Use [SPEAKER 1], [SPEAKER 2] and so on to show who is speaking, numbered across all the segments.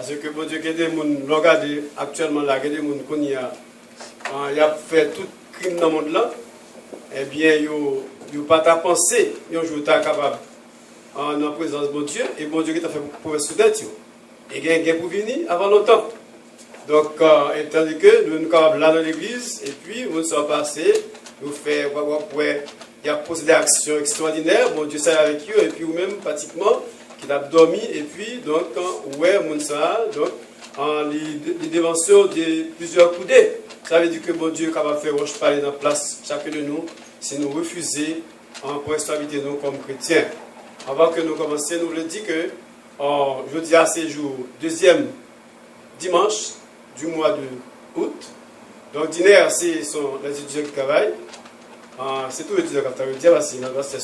[SPEAKER 1] Parce que bon Dieu, il y a des gens, regardez actuellement là, il y a des gens qui ont fait tout crime dans le monde là, eh bien, ils n'ont pas ta pensée, ils ont joué capable en présence de bon Dieu, et bon Dieu qui t'a fait pour soudain, et il y a un pour venir avant longtemps. Donc, tandis que nous sommes capables là dans l'église, et puis nous sommes passés, nous faisons, il y a posé des actions extraordinaires, bon Dieu c'est avec eux, et puis vous-même pratiquement, qui a dormi, et puis donc, ouais, Mounsa, donc, en les déventions de plusieurs coudées. Ça veut dire que bon Dieu est capable de faire roche parler dans la place, chacun de nous, si nous refusons pour stabilité nous comme chrétiens. Avant que nous commencions, nous le dit que, je dis à ces jours, deuxième dimanche du mois d'août. Donc, dîner, c'est les étudiants qui travaillent. C'est tous les étudiants qui travaillent. C'est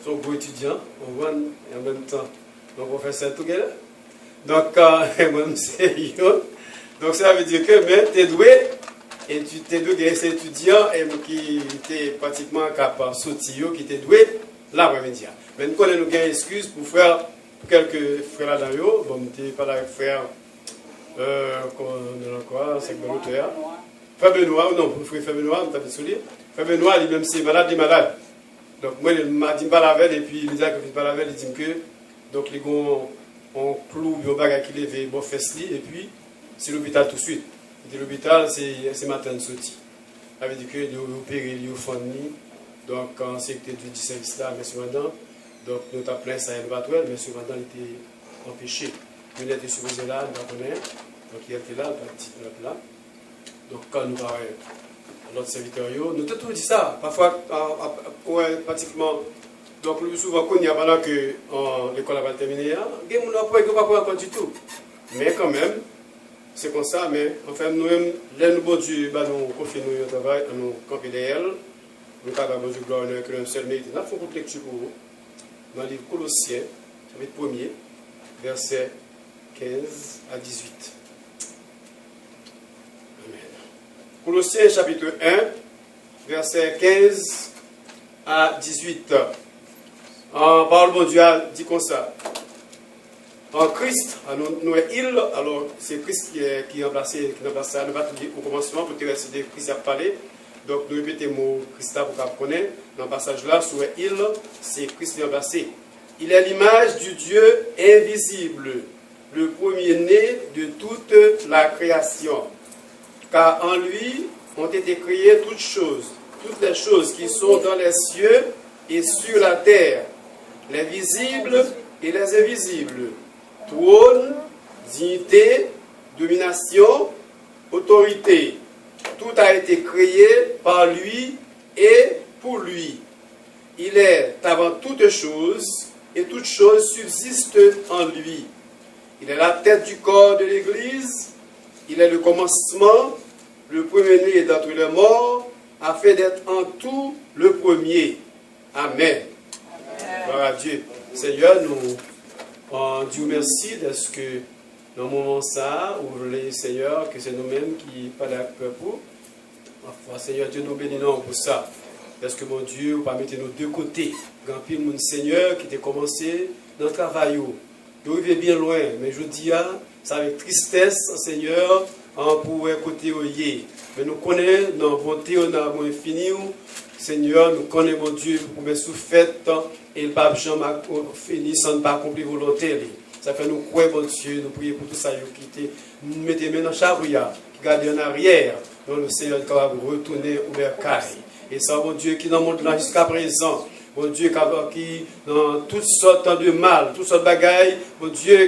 [SPEAKER 1] son gros étudiant, on voit en même temps. Donc, on fait ça tout together. Donc, moi, c'est yo. Donc, ça veut dire que, mais tu es doué, et tu t'es doué, ces étudiants qui étaient pratiquement capables de sortir, qui étaient doués, l'après-midi. Mais nous connaissons une excuse pour faire quelques frères là-dedans. Bon, je n'étais pas là avec frère. C'est l'auteur. Frère Benoît, ou non, frère Benoît, je t'avais souligné. Frère Benoît, lui-même, c'est malade, il est malade. Donc, moi, il m'a dit pas la veille, et puis il me dit que je pas la veille, il dit que, donc, les gars, on cloue, il y a un bagage qui lève, bon, fesse-li, et puis, c'est l'hôpital tout de suite. Et l'hôpital, c'est matin de sortie. Ça veut dire que, il y a opéré, il y a fourni, donc, en sécurité du service là, mais cependant, donc, nous avons plein ça élevatoire, mais cependant, il était empêché. Il était supposé là, nous connaissons. Donc il était là, le petit là. Donc quand nous parlons à notre serviteur, nous avons tout dit ça. Parfois, pratiquement, donc souvent, quand il y a pendant que l'école va terminer, il n'y a pas encore du tout. Mais quand même, c'est comme ça. Mais enfin, nous-mêmes, nous, bon Dieu, nous confions notre travail, nous camper derrière. Nous avons besoin de gloire, que nous seul mérite. Nous avons fait une lecture pour vous. Dans le livre Colossiens, chapitre 1er, verset 15 à 18. Amen. Colossiens chapitre 1, verset 15 à 18. En parole, mon Dieu a dit comme ça. En Christ, nous est il, alors c'est Christ qui a remplacé, nous va au commencement pour te réciter Christ a parlé. Donc nous répétons le mot Christ pour qu'on connaisse. Dans le passage là, sur il, c'est Christ qui a remplacé. Il est l'image du Dieu invisible, le premier-né de toute la création. Car en lui ont été créées toutes les choses qui sont dans les cieux et sur la terre, les visibles et les invisibles, trône, dignité, domination, autorité. Tout a été créé par lui et pour lui. Il est avant toutes choses et toutes choses subsistent en lui. Il est la tête du corps de l'Église, il est le commencement, le premier-né d'entre les morts, afin d'être en tout le premier. Amen. Gloire à Dieu. Seigneur, nous disons merci d'être que dans le moment ça, où vous voulez, Seigneur, que c'est nous-mêmes qui parlons avec le peuple. Enfin, Seigneur Dieu, nous bénissons pour ça. Parce que mon Dieu, vous permettez nos deux côtés. Grand pile, mon Seigneur, qui a commencé dans le travail. Nous arrivons bien loin, mais je dis, c'est avec tristesse, Seigneur, pour côté oyer. Mais nous connaissons, dans la bonté, on a infini. Seigneur, nous connaissons, mon Dieu, pour mes soufflettes, et le pape Jean fini sans ne pas accomplir volonté. Ça fait nous croire, mon Dieu, nous prions pour tout ça, nous mettez maintenant Chabouya, qui garde en arrière, donc le Seigneur est capable de retourner au bercail. Et ça, mon Dieu, qui dans le monde là jusqu'à présent, mon Dieu, qui dans toutes sortes de mal, toutes sortes de bagailles, mon Dieu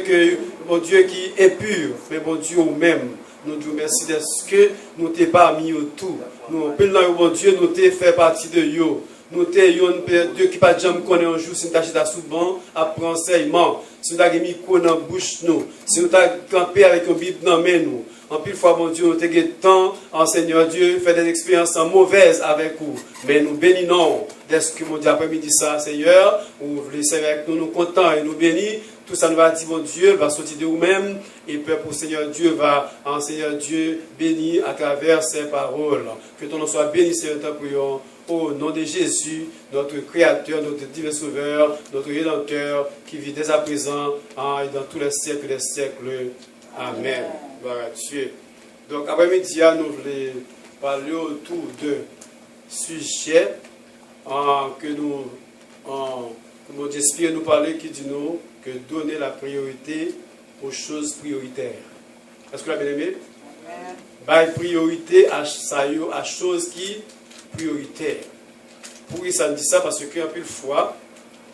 [SPEAKER 1] qui est pur, mais mon Dieu même, nous disons merci de ce que nous t'es parmi eux tout. Nous, mon Dieu, nous t'es fait partie de eux. Nous t'ayons Dieu qui pas jamais connaît un jour si nous t'achètons sous banc à prendre enseignement. Si nous t'avons mis quoi dans la bouche nous. Si nous t'avons campé avec une Bible dans main nous. En pile fois, mon Dieu, nous t'avons temps, en Seigneur Dieu, fait des expériences mauvaises avec vous. Mais nous bénissons. Dès que mon Dieu après-midi ça, Seigneur, vous voulez servir avec nous, nous contents et nous bénis. Tout ça nous va dire, mon Dieu, va sortir de vous-même. Et peuple, Seigneur Dieu, va, en Seigneur Dieu, bénir à travers ces paroles. Que ton nom soit béni, Seigneur, prions. au nom de Jésus, notre Créateur, notre divin Sauveur, notre Rédempteur, qui vit dès à présent et dans tous les siècles des siècles. Amen. Gloire à Dieu. Donc, après-midi, nous voulons parler autour de sujets que nous, comment j'espère nous parler, qui dit nous que donner la priorité aux choses prioritaires. Est-ce que vous l'avez aimé? Amen. Priorité à choses qui prioritaires. Pourquoi ça me dit ça? Parce que un peu de fois,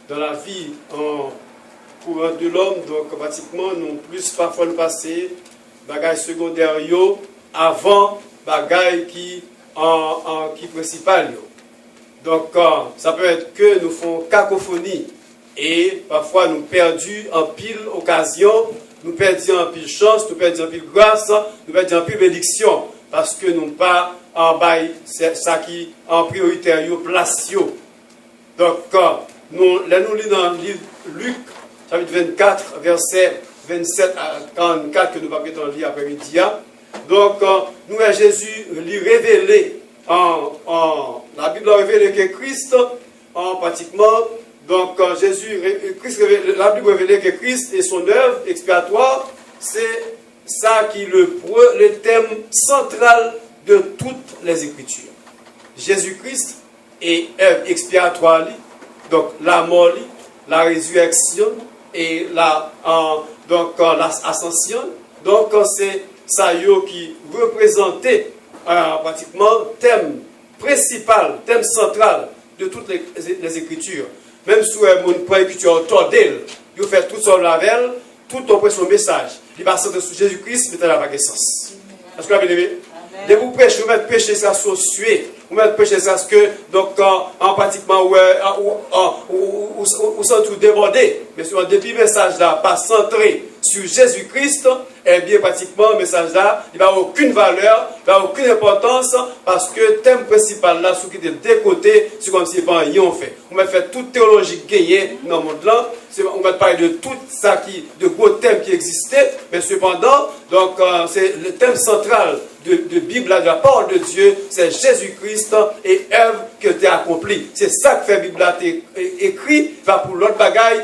[SPEAKER 1] dans la vie courant de l'homme, donc pratiquement, nous plus parfois nous passer bagailles secondaires avant bagailles qui principales. Donc ça peut être que nous faisons cacophonie et parfois nous perdons en pile occasion, nous perdons en pile chance, nous perdons en pile grâce, nous perdons en pile bénédiction parce que nous pas en bail ça qui en prioritaire place. Donc nous lisons dans le livre Luc chapitre 24 verset 27 à 44 que nous allons lire après-midi. Donc nous à Jésus lui révélé la Bible a révélé que Christ pratiquement donc la Bible a révélé que Christ et son œuvre expiatoire, c'est ça qui est le thème central de toutes les Écritures. Jésus-Christ est œuvre expiatoire, donc la mort, la résurrection et l'ascension. Donc c'est ça qui représentait pratiquement thème principal, thème central de toutes les Écritures. Même si mon point écriture tordel, il fait tout son lavel, tout ton son message. Il va sortir sur Jésus-Christ, mais il n'a pas de sens. Est-ce que vous avez aimé? De vous prêcher, vous mettez péché ça sur suer. Vous mettez péché ça ce que, donc, en pratiquement, ou sont tout débordé. Mais sur depuis le message là, pas centré sur Jésus-Christ, eh bien, pratiquement, le message là, il n'a aucune valeur, il n'a aucune importance, parce que le thème principal là, ce qui est de côté, c'est comme si pas rien fait. On va faire toute théologie gagnée dans le monde là, on va parler de tout ça de gros thèmes qui existaient, mais cependant, donc, c'est le thème central de Bible, de la parole de Dieu, c'est Jésus-Christ et œuvre qui a été accomplie. C'est ça que fait la Bible écrit, va pour l'autre bagaille,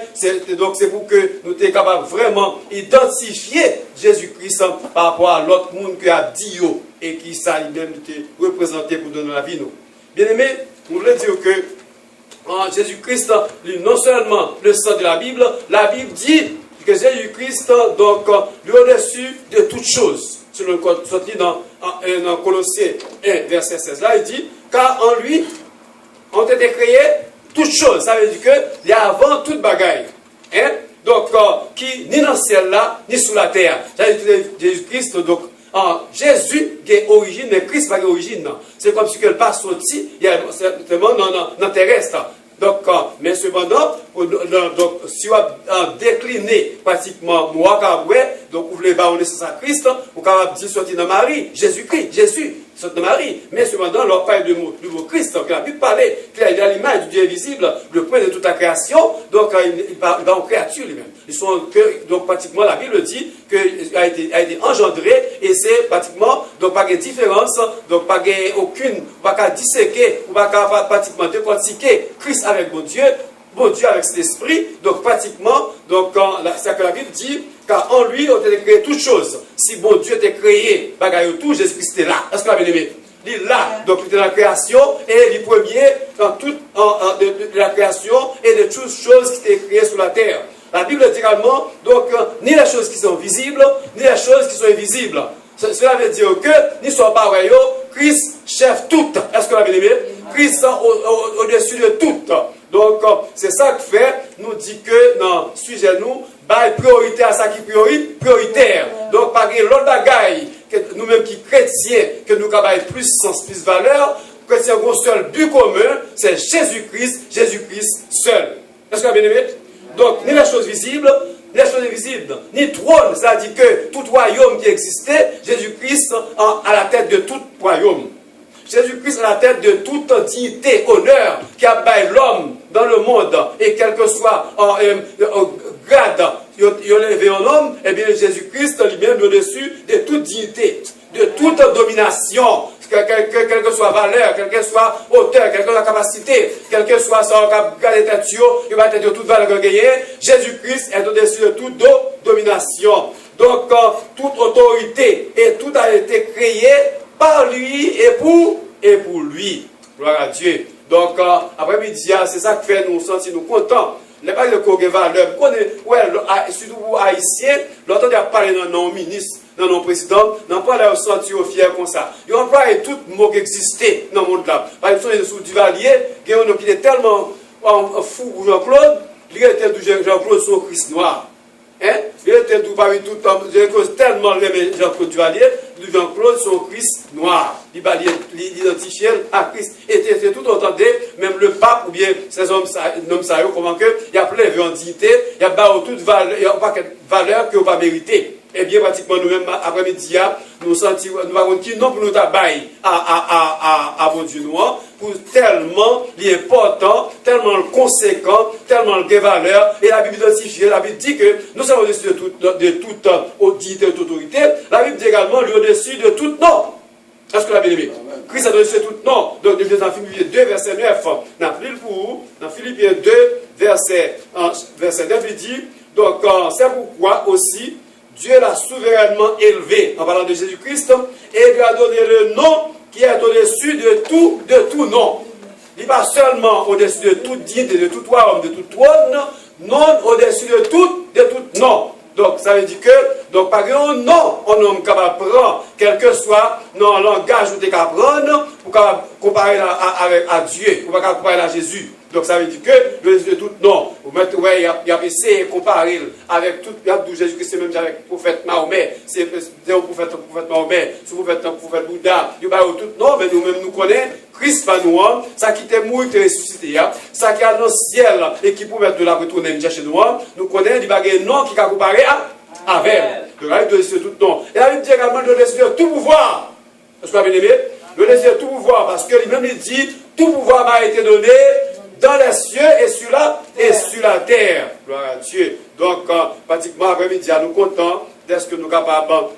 [SPEAKER 1] donc c'est pour que nous soyons capables vraiment d'identifier Jésus-Christ par rapport à l'autre monde qui a dit et qui ça lui-même été représenté pour donner la vie. Bien aimé, nous voulons dire que Jésus-Christ, non seulement le sang de la Bible dit que Jésus-Christ, donc, lui au-dessus de toutes choses. Selon ce dans Colossiens 1, verset 16, là, il dit, car en lui ont été créées toutes choses. Ça veut dire qu'il y a avant toute bagaille. Hein? Donc, qui ni dans le ciel là, ni sous la terre. Jésus-Christ, donc, Jésus qui est origine, mais Christ n'a pas d'origine. C'est comme si elle passe sorti, il y a certainement dans terrestre. Donc, mais cependant, donc, si on a décliné pratiquement donc vous voulez baronner sur sa Christ, vous pouvez dire sortir de Marie, Jésus-Christ, Jésus, sortir de Marie. Mais cependant, leur parle du mot Christ, donc il a pu parler, qu'il a l'image du Dieu invisible, le point de toute la création, donc il va en créature lui-même. Donc pratiquement, la Bible dit qu'il a été engendré, et c'est pratiquement, donc pas de différence, donc pas aucune, pas disséquer, ou pas pratiquement décortiquer Christ avec bon Dieu avec cet esprit, donc pratiquement, donc c'est que la Bible dit, car en lui on a créé toutes choses. Si bon Dieu t'a créé, bagaille tout, Jésus-Christ est là. Est-ce que vous avez aimé? Il est là, donc il est dans la création, et il est premier dans toute de la création et de toutes choses qui étaient créées sur la terre. La Bible dit également, donc, ni les choses qui sont visibles, ni les choses qui sont invisibles. Cela veut dire que, ni sont pas royaux, Christ chef tout. Est-ce que vous avez aimé? Christ au-dessus de tout. Donc, c'est ça que fait, nous dit que, dans ce sujet, nous, priorité à ça qui est prioritaire. Donc, par l'autre bagaille, nous-mêmes qui chrétiens, que nous avons plus sens, plus valeur, chrétiens avons un seul but commun, c'est Jésus-Christ seul. Est-ce que vous avez aimé? Donc, ni les choses visibles, ni les choses invisibles, ni trône, c'est-à-dire que tout royaume qui existait, Jésus-Christ à la tête de tout royaume. Jésus-Christ à la tête de toute dignité, honneur qui a baillé l'homme dans le monde, et quel que soit grade, il a élevé un homme, et bien Jésus-Christ lui-même au-dessus de toute dignité, de toute domination, quelle que soit valeur, quelle que soit hauteur, quelle que soit capacité, quelle que soit son qualité, il va être toute valeur que gagner. Jésus-Christ est au-dessus de toute domination. Donc, toute autorité et tout a été créé par lui et pour lui. Gloire à Dieu. Donc, après-midi, c'est ça qui fait nous sentir nous contents. Les pas de quoi valeur. Surtout pour Haïtiens, l'entendre parler dans nos ministres, dans nos présidents, n'ont pas l'air sentir fiers comme ça. Ils ont employé tout le mot qui existait dans le monde là. Par exemple, sous Duvalier, qui était tellement fou pour Jean-Claude, il était Jean-Claude sur Christ noir. Hein? Il était tout parmi tout le temps, tellement aimé Jean-Claude Duvalier, Jean-Claude son Christ noir. Il identifiait à Christ. Et c'est tout entendu, même le pape ou bien ces hommes, ça comment que, il y a plein de dignité, il y a pas toute valeur, il y a pas de valeur que vous pas mérité. Et bien, pratiquement, nous-mêmes, après-midi, nous avons qui non pour nous tabailler à mon Dieu noir, pour tellement l'important, tellement le conséquent, tellement le valeur. Et la Bible identifie, la Bible dit que nous sommes au-dessus de toute dignité et autorité. La Bible dit également, lui au-dessus de tout nom. Est-ce que la Bible aimé? Christ est au-dessus de tout nom. Donc, dans Philippiens 2, verset 9, dans Philippiens 2, verset 9, il dit, donc, c'est pourquoi aussi, Dieu l'a souverainement élevé, en parlant de Jésus-Christ, et lui a donné le nom qui est au-dessus de tout nom. Il n'est pas seulement au-dessus de toute dignité, de tout royaume, de tout trône, non au-dessus de tout nom. Donc, ça veut dire que, donc, par exemple, non, on est capable de prendre, quel que soit non langage où tu es capable de prendre, pour comparer à Dieu, pour comparer à Jésus. Donc, ça veut dire que, le tout non, il y a essayé de comparer avec tout, Jésus-Christ, c'est même avec le prophète Mahomet, c'est le prophète Mahomet, c'est le prophète Bouddha, il y a tout non, mais nous-mêmes nous connaissons, Christ va nous, ça qui était mort, qui est ressuscité, ça qui est dans le ciel, et qui pouvait de la retourner chercher nous connaissons, il y a un nom qui a comparé avec. Donc, il doit laisser tout nom. Et la Bible dit également de laisser tout pouvoir. Est-ce que vous avez bien aimé? De laisser tout pouvoir, parce que lui-même il dit, tout pouvoir m'a été donné dans les cieux et sur la terre. Gloire à Dieu. Donc, pratiquement après-midi, nous comptons d'est-ce que nous sommes capables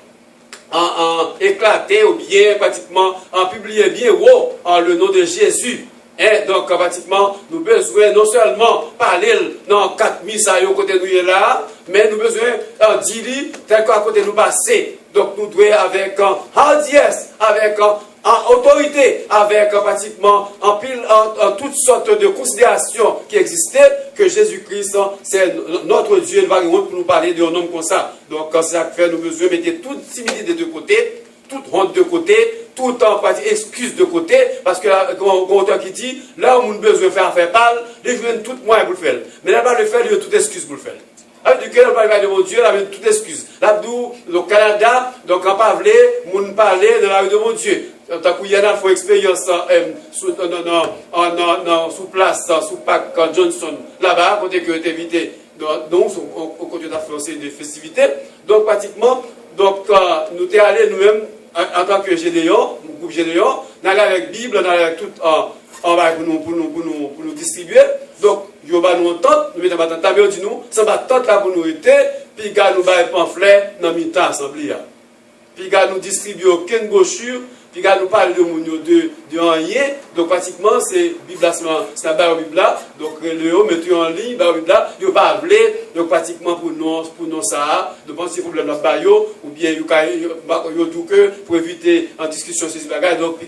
[SPEAKER 1] éclater ou bien pratiquement en publier bien haut en le nom de Jésus. Et donc, pratiquement, nous avons besoin non seulement parler dans 4000 ça côté nous là, mais nous avons besoin de dire tel qu'à côté nous passer. Donc, nous devons avec hardiesse, avec autorité, avec pratiquement en toutes sortes de considérations qui existaient, que Jésus-Christ, c'est notre Dieu, il va pour nous parler d'un homme comme ça. Donc, c'est ça que fait, nous besoin de mettre toute timidité de côté, toute honte de côté, toute excuse de côté, parce que l'auteur qui dit, là où on a besoin de faire parle, il vient tout moyen pour le faire. Mais là-bas, le faire, il y a toute excuse pour le faire. Avec duquel on parle de mon Dieu, là, il y a toute excuse. Là, au Canada, donc, on parle, on parle de la vie de mon Dieu. Tant qu'il y a une expérience sous place, sous Park Johnson, là-bas, côté que tu es invité, donc, au côté d'influencer des festivités. Donc, pratiquement, donc, nous sommes allés nous-mêmes, en tant que Gédéon, groupe Gédéon, nous allons avec Bible, nous allons avec tout en bas pour nous distribuer. Donc, nous allons nous entendre, nous mettons notre table, nous disons, ça va tant là pour nous aider, puis nous allons nous pamphlet dans le temps assemblée. Puis nous allons nous distribuer aucune brochure, puis nous parlons de rien. Donc, pratiquement, c'est Bible, c'est la barre Bible là. Donc, le mettez en ligne, barre Bible là, il va parler. Donc, pratiquement, pour nous, ça, de penser problème dans le baillot, ou bien, pour éviter en discussion sur ce bagage, donc, puis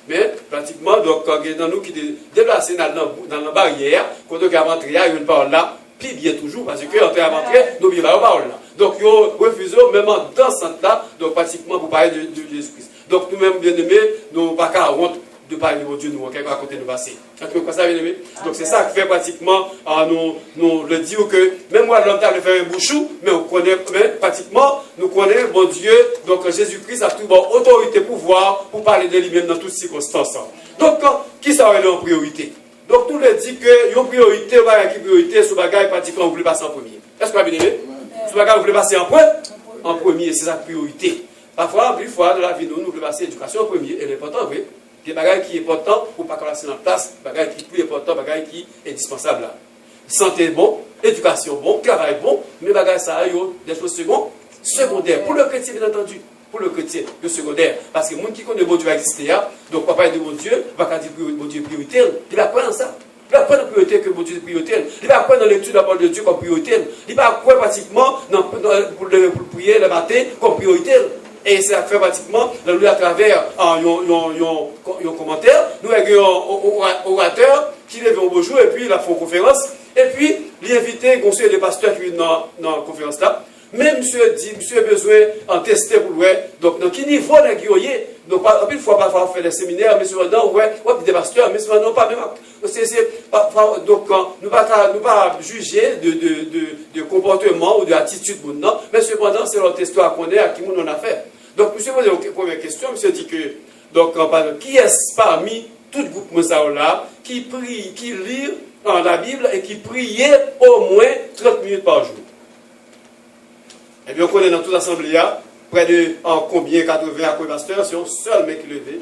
[SPEAKER 1] mais, pratiquement, donc, dans nous qui déplacés dans la barrière, quand on a rentré, il y a une parole là, puis bien toujours, parce que quand on est rentré, nous vivons la parole là. Donc, ils ont refusé, même dans ce sens-là, donc, pratiquement, pour parler de Jésus-Christ. Donc, nous-mêmes, bien-aimés, nous n'avons pas qu'à honte de parler de Dieu, nous, à côté de nous passer. Donc, ça, bien-aimé. Donc, c'est ça qui fait pratiquement, nous le dire que, même moi, l'homme t'a fait un bouchou, mais on connaît, pratiquement, nous connaissons, mon Dieu, donc Jésus-Christ a tout bon autorité, pouvoir, pour parler de lui-même dans toutes circonstances. Donc, qui ça va aller en priorité? Donc, tout le dit que, une priorité, une priorité, ce bagage, pratiquement, vous voulez passer en premier. Est-ce que vous avez bien-aimé? Ce bagage, vous voulez passer en premier, c'est sa priorité. Parfois, plus fois dans la vie, nous voulons passer l'éducation en premier, elle est importante, oui. Des bagages qui est important pour ne pas classer en place, des bagages qui est plus important, des bagages qui est indispensable là. Santé bon, éducation bon, travail bon, mais bagages ça a des choses secondaires. Pour le chrétien, bien entendu. pour le chrétien, le secondaire. Parce que le monde qui connaît bon Dieu va exister, donc on va parler de bon Dieu, on va dire bon Dieu priorité, il va prendre ça. Il va prendre la priorité que bon Dieu est priorité. Il va prendre dans l'étude de la parole de Dieu comme priorité. Il va prendre pratiquement pour prier le matin comme priorité. Et ça fait pratiquement, à travers un commentaire, nous avons un orateur qui lève un beau jour et puis il a fait une conférence. Et puis, il a invité conseiller les pasteurs qui viennent dans la conférence là. Mais monsieur dit, monsieur a besoin en tester pour lui. Donc, dans quel niveau on a guillé? Donc, une fois, parfois, on fait des séminaires, mais souvent, ouais, des pasteurs, mais souvent, non, pas même. Donc, nous ne pouvons pas juger de comportement ou d'attitude, non, mais cependant, c'est notre histoire qu'on est, à qui on a fait. Donc, monsieur pose la première question, monsieur dit que, donc, qui est-ce parmi tout le groupe là qui prie, qui lit la Bible et qui priait au moins 30 minutes par jour? Eh bien, on connaît dans toute l'assemblée, près de combien 80 à pasteurs, c'est un seul mec levé,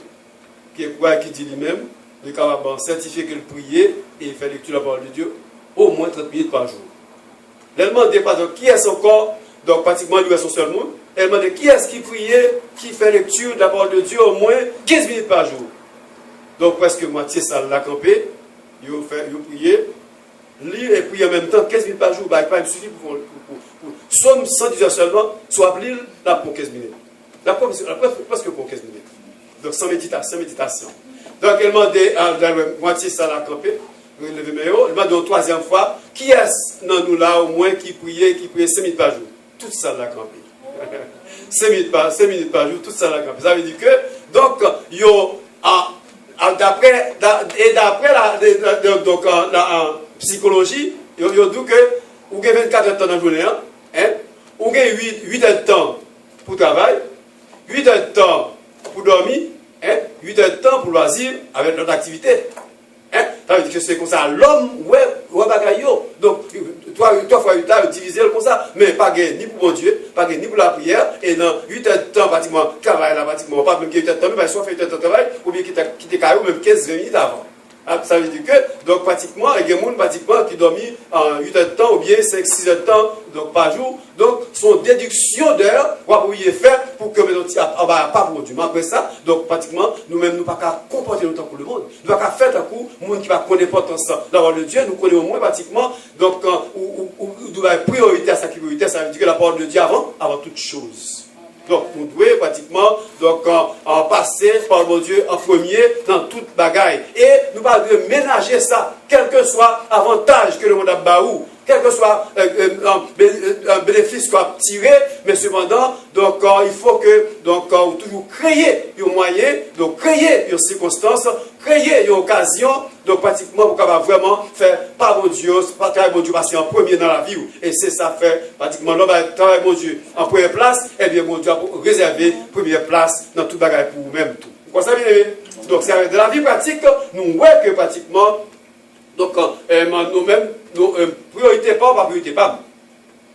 [SPEAKER 1] qui dit lui-même, il est capable de certifier qu'il priait et il fait lecture de la parole de Dieu au moins 30 minutes par jour. Elle demandait pas qui est encore, donc pratiquement lui est son seul monde. Elle demandait qui est-ce qui priait, qui fait lecture de la parole de Dieu au moins 15 minutes par jour. Donc presque moitié ça l'a campé, il priait, lire et prier en même temps 15 minutes par jour, bah, il suffit pour somme 110 heures seulement, soit lire là pour 15 minutes. La preuve presque pour 15 minutes. Donc sans méditation. Donc elle demandait à la moitié ça l'a campé, il demandait une troisième fois, qui est-ce dans nous là au moins qui priait 5 minutes par jour? Toute ça l'a campé. 5 minutes par jour, toute ça l'a campé. Ça veut dire que, donc, d'après la psychologie, il y a dit que vous avez 24 heures de temps dans la journée, vous avez 8 heures de temps pour travail, 8 heures de temps pour dormir, 8 heures de temps pour loisir avec notre activité. Ça veut dire que c'est comme ça, l'homme, ouais, bagayo. Donc, 3 fois 8 heures, divisé comme ça, mais pas ni pour mon Dieu, pas ni pour la prière, et dans 8 heures de temps, pratiquement, travail là, pratiquement, pas même 8 heures de temps, mais soit fait 8 heures de travail, ou bien quitter carré, ou même 15-20 minutes avant. Ça veut dire que, donc pratiquement, il y a des gens pratiquement qui dorment en 8 heures de temps ou bien 5-6 heures de temps donc, par jour. Donc, son déduction d'heures, on va pouvoir faire pour que nous pas pour Dieu. Mais après ça, donc pratiquement, nous-mêmes, nous ne pouvons pas comporter autant pour le monde. Nous ne pouvons pas faire un coup, le monde qui va connaître l'importance d'avoir le Dieu, nous connaissons au moins pratiquement, donc, où nous devons priorité à sa priorité, ça veut dire que la parole de Dieu avant toute chose. Donc, nous devons pratiquement en passer par mon Dieu en premier dans toute bagaille. Et nous devons ménager ça, quel que soit l'avantage que le monde a baou, quel que soit un bénéfice qu'on a tiré, mais cependant, donc, il faut que toujours créer un moyen, donc créer une circonstance, créer une occasion, donc pratiquement pour qu'on va vraiment faire par mon Dieu, pas travailler mon Dieu passer en premier dans la vie. Et c'est ça fait pratiquement l'homme va travailler mon Dieu en première place, et bien mon Dieu a réservé première place dans tout bagage pour vous-même tout. Vous comprenez bien? Donc c'est avec de la vie pratique, nous voyons que pratiquement, donc nous-mêmes, nos priorités pas priorité pas.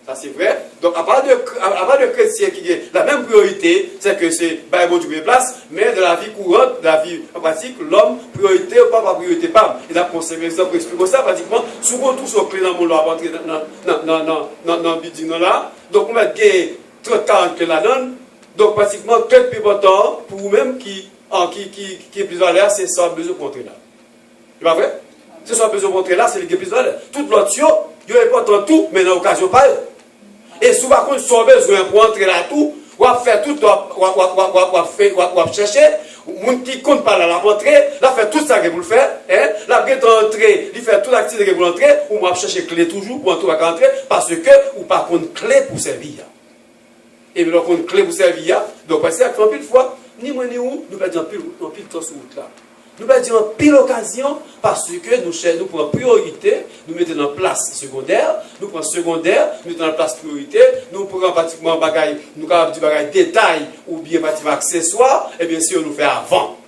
[SPEAKER 1] Ça c'est vrai. Donc à part de chrétiens qui ont la même priorité, c'est que c'est bah bon Dieu place, mais de la vie courante, de la vie pratique, l'homme priorité ou pas priorité pas. Et là pour exemple expliquer ça pratiquement, souvent tous sont clés dans mon lot rentrer dans building là. Donc on va gagner 30-40 clés là-dedans. Donc pratiquement très peu important pour vous-même qui est plus à l'air, c'est ça besoin de rentrer là. C'est pas vrai? C'est ça besoin de rentrer là, c'est le qui est plus à l'air. Tout l'autre il est important tout, mais dans l'occasion pas. Et si par contre, si on a besoin pour entrer là tout, on va faire tout, on va chercher, les gens qui comptent pas là, la rentrée, là fait tout ça que vous le faites, la guette entrée, il fait toute l'activité que vous l'entrez, ou on va chercher clé toujours pour entrer, parce que, ou par contre, clé pour servir. Et bien, donc, clé pour servir, donc, parce que, pile fois, ni moi ni où, nous perdons pile temps sur route là. Nous perdons pile occasion parce que nous prenons priorité, nous mettons en place secondaire, nous prenons secondaire, nous mettons en place priorité, nous prenons pratiquement bagaille, nous avons du bagaille détail ou bien pratiquement accessoire, et bien sûr nous fait avant.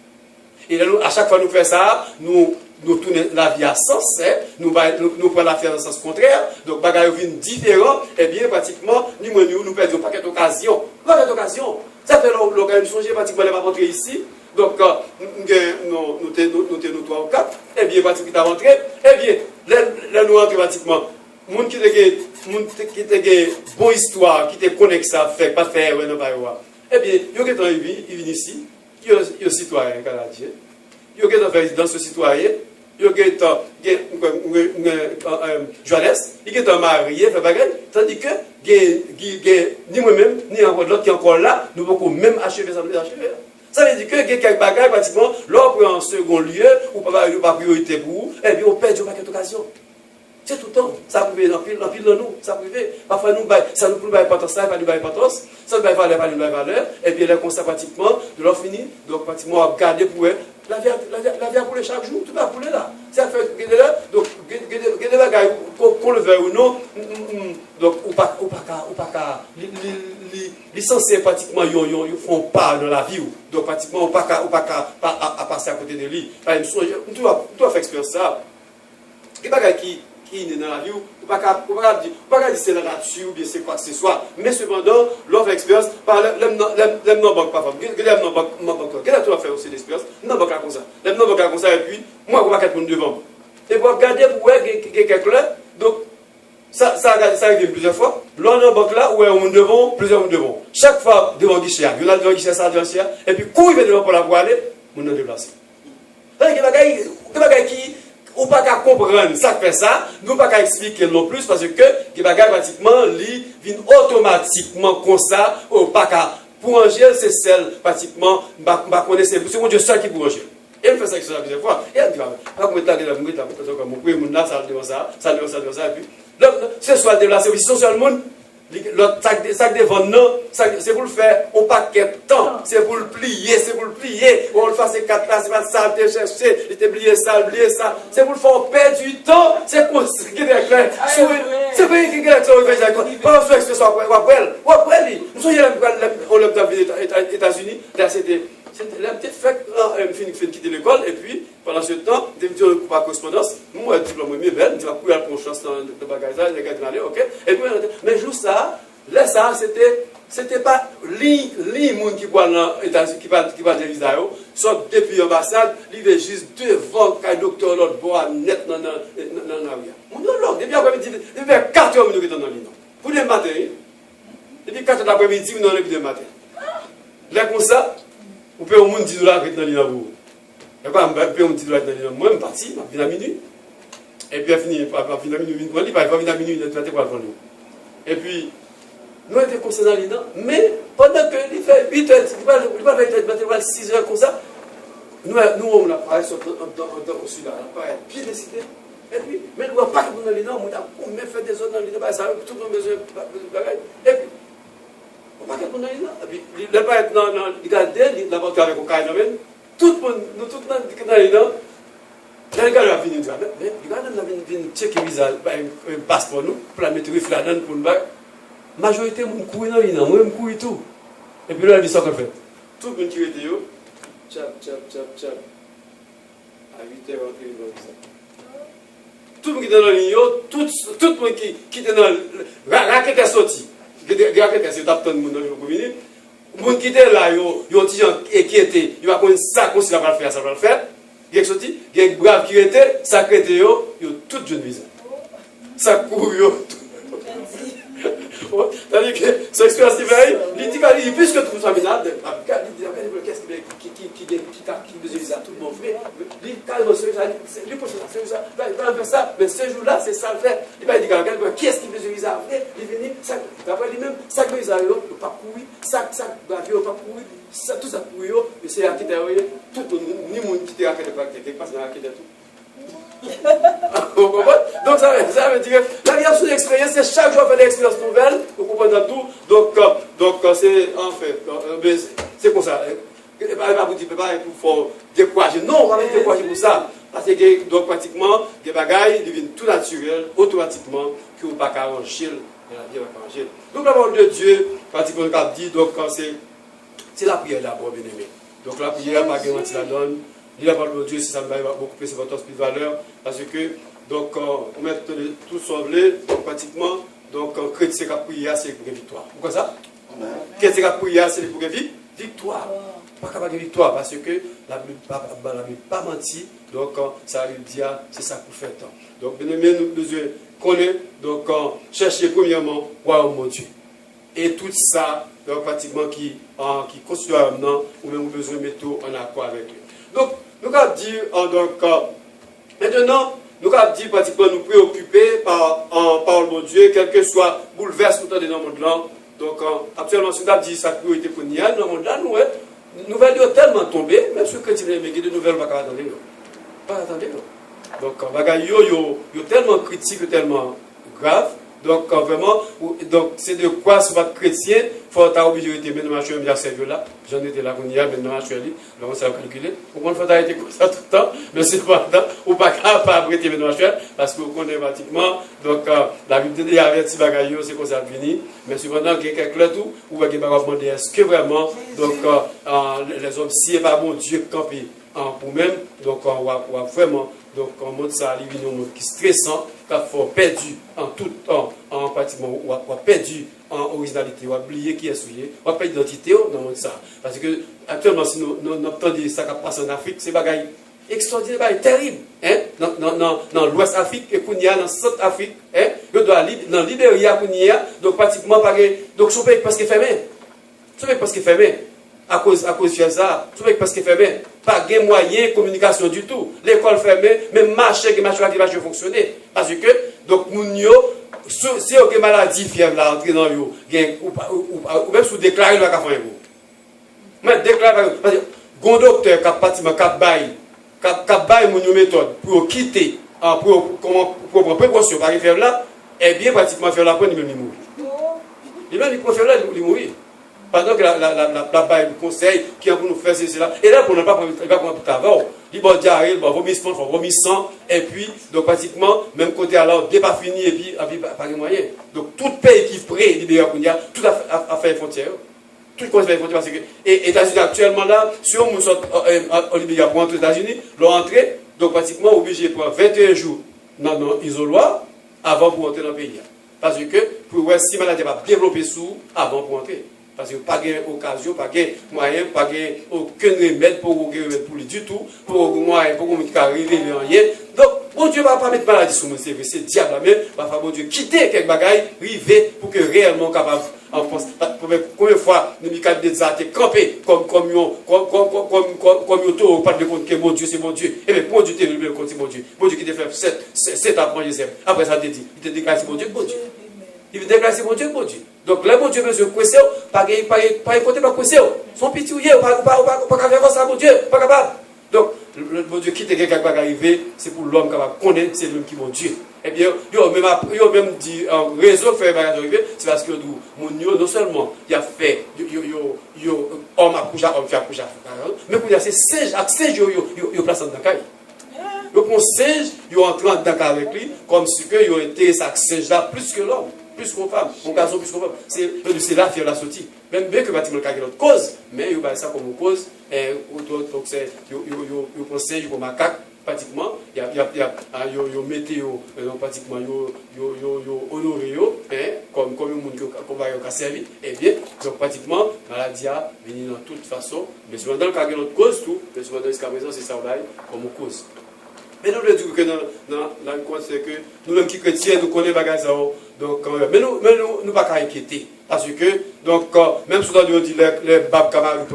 [SPEAKER 1] Et là, à chaque fois que nous faisons ça, nous tournons la vie à sens, nous prenons l'affaire dans le sens contraire, donc bagaille vient différent, et bien pratiquement, nous perdons pas paquet d'occasion. Ça fait l'occasion de songer pratiquement les pas rentrer ici. Donc, nous sommes 3 ou 4, et bien, pratiquement, qui rentré, et bien, là, nous rentrons pratiquement, les gens qui ont une bonne histoire, qui te connectent ça, fait, pas faire, non, pas voir. Eh bien, il vient ici, il est un citoyen canadien, il est un résident citoyen, il est un journaliste, il est un marié, tandis que ni moi-même, ni encore l'autre qui est encore là, nous ne pouvons même achever ça. Ça veut dire que quelques bagages, pratiquement, l'on en second lieu, ou pas priorité pour vous, eh bien, on perd une paquet d'occasion. C'est tout le temps. Ça privé dans pile de nous. Ça privé. Parfois, ça nous prend importance, ça pas nous importance. Ça nous valeur, pas nous valeur. Et puis, là, comme ça, pratiquement, de l'on fini. Donc, pratiquement, on regarde pour eux. La vie a pour chaque jour. Tout va pour là. Ça fait, donc, des bagages, qu'on le veuille ou non, donc, ou pas licenciés, pratiquement, ils font pas dans la vie. Donc, pratiquement, ou pas à passer à côté de lui. On doit faire expérience ça. Des bagages qui est dans la vie, ou pas dire c'est la nature ou bien c'est quoi que ce soit. Mais cependant, l'on fait expérience par l'homme non banque pas femme. L'homme non banque. Qu'est-ce que tu vas faire aussi l'expérience? Non banque comme ça. L'homme non banque comme ça et puis moi on va 4 devant. Et pour regarder pour voir quelqu'un donc ça arrive plusieurs fois. L'homme non banque là où on devant, plusieurs devant. Chaque fois devant guichet, il y a devant guichet ça devant guichet et puis quand il vient devant pour la voir aller, on a déplacé. Donc il y a qui ou pas qu'à comprendre ça fait ça, nous pas qu'à expliquer non plus parce que les bagages pratiquement li viennent automatiquement comme ça, ou pas qu'à pour Angèle c'est celle pratiquement pas connaître c'est mon Dieu seul qui pour Angèle. Et elle fait ça plusieurs fois. Et elle dit pas comme ça comme mon premier monde là ça devant ça et puis ce soit déplacé aussi social monde le sac de vente, non, c'est pour le faire au paquet de temps, c'est pour le plier, on le fait 4 là, c'est pas ça, tu chercher, il te plier ça, c'est pour le faire perdre du temps, c'est pour ce qui est clair. C'est pour qu'il y ait pas que ce soit après, nous sommes aux États-Unis, là c'était la petite fait quitter l'école et puis pendant ce temps, je me par correspondance, moi le diplôme est belle, je vais pouvoir prendre chance dans le bagage là, les gars de ok. Et puis mais juste ça, là ça c'était pas les monde qui parle dans les États-Unis qui parle de visa sauf depuis l'ambassade, il est juste devant le docteur l'autre bois net dans la rue. Mon l'autre depuis après-midi, depuis 4 heures nous sommes dans l'île. Pour le matin, depuis 4 heures d'après-midi nous sommes dans le matin. Là comme ça vous pouvez au monde $10 dans l'île. Je ne peux pas payer $10 dans l'île. Moi, je suis parti, je viens à minuit. Et puis, je viens à minuit. Je viens à minuit, je vais pour nous. Et puis, nous étions comme dans l'île. Mais pendant que il fait 8 heures, il va faire 6 heures comme ça, nous, on a parlé au sud, on a bien décidé. Et puis, mais nous ne pouvons pas dans l'île. On a fait des autres dans l'île. Ça a tout le monde besoin de bagages. Et puis, on va pas qu'on aille là. Et puis, il ne va pas être dans le gardien, il va pas avec un cahier. Tout le monde, nous, tout le monde qui est dans l'île, le gars va venir dire, mais le gars va venir checker le visa, un passeport, nous, pour la mettre là-dedans pour nous. La majorité, nous courons dans l'île, moi, je cours tout. Et puis là, il dit ça qu'on fait. Tout le monde qui est là, tchap. À 8 h, on est dans le visa. Tout le monde qui est dans l'île, tout le monde qui est dans l'île, la qui est sortie. C'est tapé dans le monde communiste. Les gens qui étaient là, ils ont dit qui étaient, ils vont prendre ça comme si ça va le faire, ça va le faire. Il y a des braves qui étaient, ça crée, ils ont tout jeune visa. Ça court, c'est-à-dire que cette expérience de veille, il dit puisque tout ça minable, qu'est-ce qui besoin de ça, tout le monde fait. Il dit carrément, il pose ça, il va faire ça, mais ce jour-là, c'est ça le fait. Il va dire qu'est-ce qui besoin de ça, il vient, d'après lui-même, ça que les avions ne pas courir, ça l'avion ne pas courir, tout ça courir, mais c'est à qui tout le monde qui est à qui quelque part, c'est à qui tout. Donc ça veut dire que la vie a son expérience, c'est chaque jour faire des expériences nouvelles, vous comprenez tout. Donc c'est en fait, c'est comme ça. Il ne va pas vous dire pour décourager. Non, on va pas décourager pour ça. Parce que donc pratiquement, les bagailles deviennent tout naturels, automatiquement, que vous ne pouvez pas arranger la vie va arranger. Donc la parole de Dieu, pratiquement, on dit, donc c'est la prière d'abord, bien aimé. Donc la prière, pas garantie la donne. La parole de Dieu, si ça me va beaucoup plus importance, plus de valeur, parce que, donc, on met tout sauvé, donc, pratiquement, donc, chrétien qui a prié, c'est pour une victoire. Pourquoi ça? Chrétien qui a prié, c'est pour une victoire. Pas capable de victoire, parce que la Bible n'a pas menti, donc, ça veut dire, c'est ça pour faire temps. Donc, bien aimé, nous devons connaître, donc, chercher premièrement, royaume mon Dieu. Et tout ça, donc pratiquement qui construit un homme, ou même besoin de mettre en accord avec lui. Donc, nous avons dit, maintenant, nous avons dit pratiquement nous préoccuper par le bon Dieu, quel que soit bouleversement dans le monde là. Donc, actuellement, si nous avons dit sa priorité pour nous, dans le monde là, nous nouvelles ont tellement tombé, même si les chrétiens de nouvelles, on ne va pas attendre. Pas attendre. Donc, il y a tellement critique, tellement grave. Donc, vraiment, c'est de quoi, si vous êtes chrétien, il faut être obligé de mettre dans ma chambre, il là. J'en étais là, on y a, maintenant, je suis allé. Donc, on s'est calculé. Pourquoi il faut arrêter comme ça tout le temps? Mais c'est pas temps. Ou pas capable de mettre dans ma chambre, parce que vous connaissez pratiquement. Donc, la Bible dit, averti bagaille, c'est comme ça fini. Mais cependant, il y a quelques tout, ou il y a demander, est-ce que vraiment, donc, les hommes, si pas bon Dieu campé pour même, donc, on va vraiment. Donc, on montre ça à l'évidence qui est stressant, qu'il faut perdu en tout temps, en pratiquement, on a perdu en originalité, on a oublié qui est souillé, on a perdu d'identité dans le monde ça. Parce que, actuellement, si nous entendons ça qui passe en Afrique, c'est bagaille extraordinaire, terrible. Hein? Dans l'Ouest Afrique, et qu'on y a dans Centre Afrique, hein? Dans Libéria, qu'on y a, donc pratiquement, donc, son pays parce qu'il est fermé. Son pays parce qu'il est fermé. À cause de ça, parce qu'il fermé, pas de moyens de communication du tout. L'école fermée, même marché qui va fonctionner. Parce que, donc, si vous avez une maladie, fièvre, là, entrer dans vous, ou même si vous déclarez, vous ne pouvez pas faire. Mais déclarez, parce que, un docteur qui a pratiquement 4 bails, une méthode pour quitter, pour prendre précaution par fièvre là, eh bien, pratiquement, faire la prendre, il mourir. Il peut faire là, il mourir. Pendant que la baille du conseil qui a pour nous faire cela. Et là, pour ne pas prendre tout avant, il va diarrhée, il va vomissement, il va vomissant. Et puis, donc pratiquement, même côté alors, il n'est pas fini, et puis, pas de moyens. Donc, tout pays qui est prêt, libéré, tout a fait frontière. Tout le fait frontière. Parce que, et États-Unis actuellement là, si on sort en Libéria pour entrer aux États-Unis, l'entrée, donc pratiquement obligé de prendre 21 jours dans l'isoloir avant pour entrer dans le pays. Parce que, pour voir si la maladie va développer sous avant pour entrer. Parce qu'il n'y a pas d'occasion, pas de moyen, pas aucun remède pour lui du tout, pour moyen, pour qu'il arrive rien. Donc, bon Dieu ne va pas mettre maladie sur mon CV, c'est le diable même, va faire bon Dieu quitter quelques bagailles, river pour que réellement capable en France. Combien de fois nous avons des athées campés comme auto, pas de compte que mon Dieu c'est mon Dieu. Et bien, mon Dieu t'es le compte c'est mon Dieu. Mon Dieu qui t'a fait 7 après Joseph. Après ça, il te déclare c'est mon Dieu, bon Dieu. Il veut déclarer c'est mon Dieu, bon Dieu. Donc là, mon Dieu veut se couesser, pas écouter, pas couesser. Son petit ouillé, pas faire ça, mon Dieu, pas capable. Donc, le bon Dieu qui te quelqu'un qui va arriver, c'est pour l'homme qui va connaître, c'est l'homme qui est mon Dieu. Eh bien, il a même dit, en raison de faire arriver, c'est parce que mon Dieu, non seulement, il a fait, homme accouche, homme fait accouche, mais il y a ces singes, il place dans la caille. Donc, mon singe, il entre dans la caille avec lui, comme si il a été ça singe-là plus que l'homme. Plus qu'une femme, mon garçon plus qu'une femme. C'est là qu'il a sorti. Même bien que bâtiment a une cause, mais il y a ça comme cause. Donc, c'est un conseil pour macaque, pratiquement. Il y a météo, pratiquement, il honoré, comme un monde qui va servir. Et bien, donc, pratiquement, la maladie a venu dans toute façon. Mais souvent, dans le cas de notre cause, tout, mais souvent, jusqu'à présent, c'est ça comme cause. Mais nous le disons que dans le coin, c'est que nous-mêmes qui chrétiens, nous connaissons les bagages. Donc, mais nous ne pas inquiéter. Parce que, donc, même si on dit les babes camarades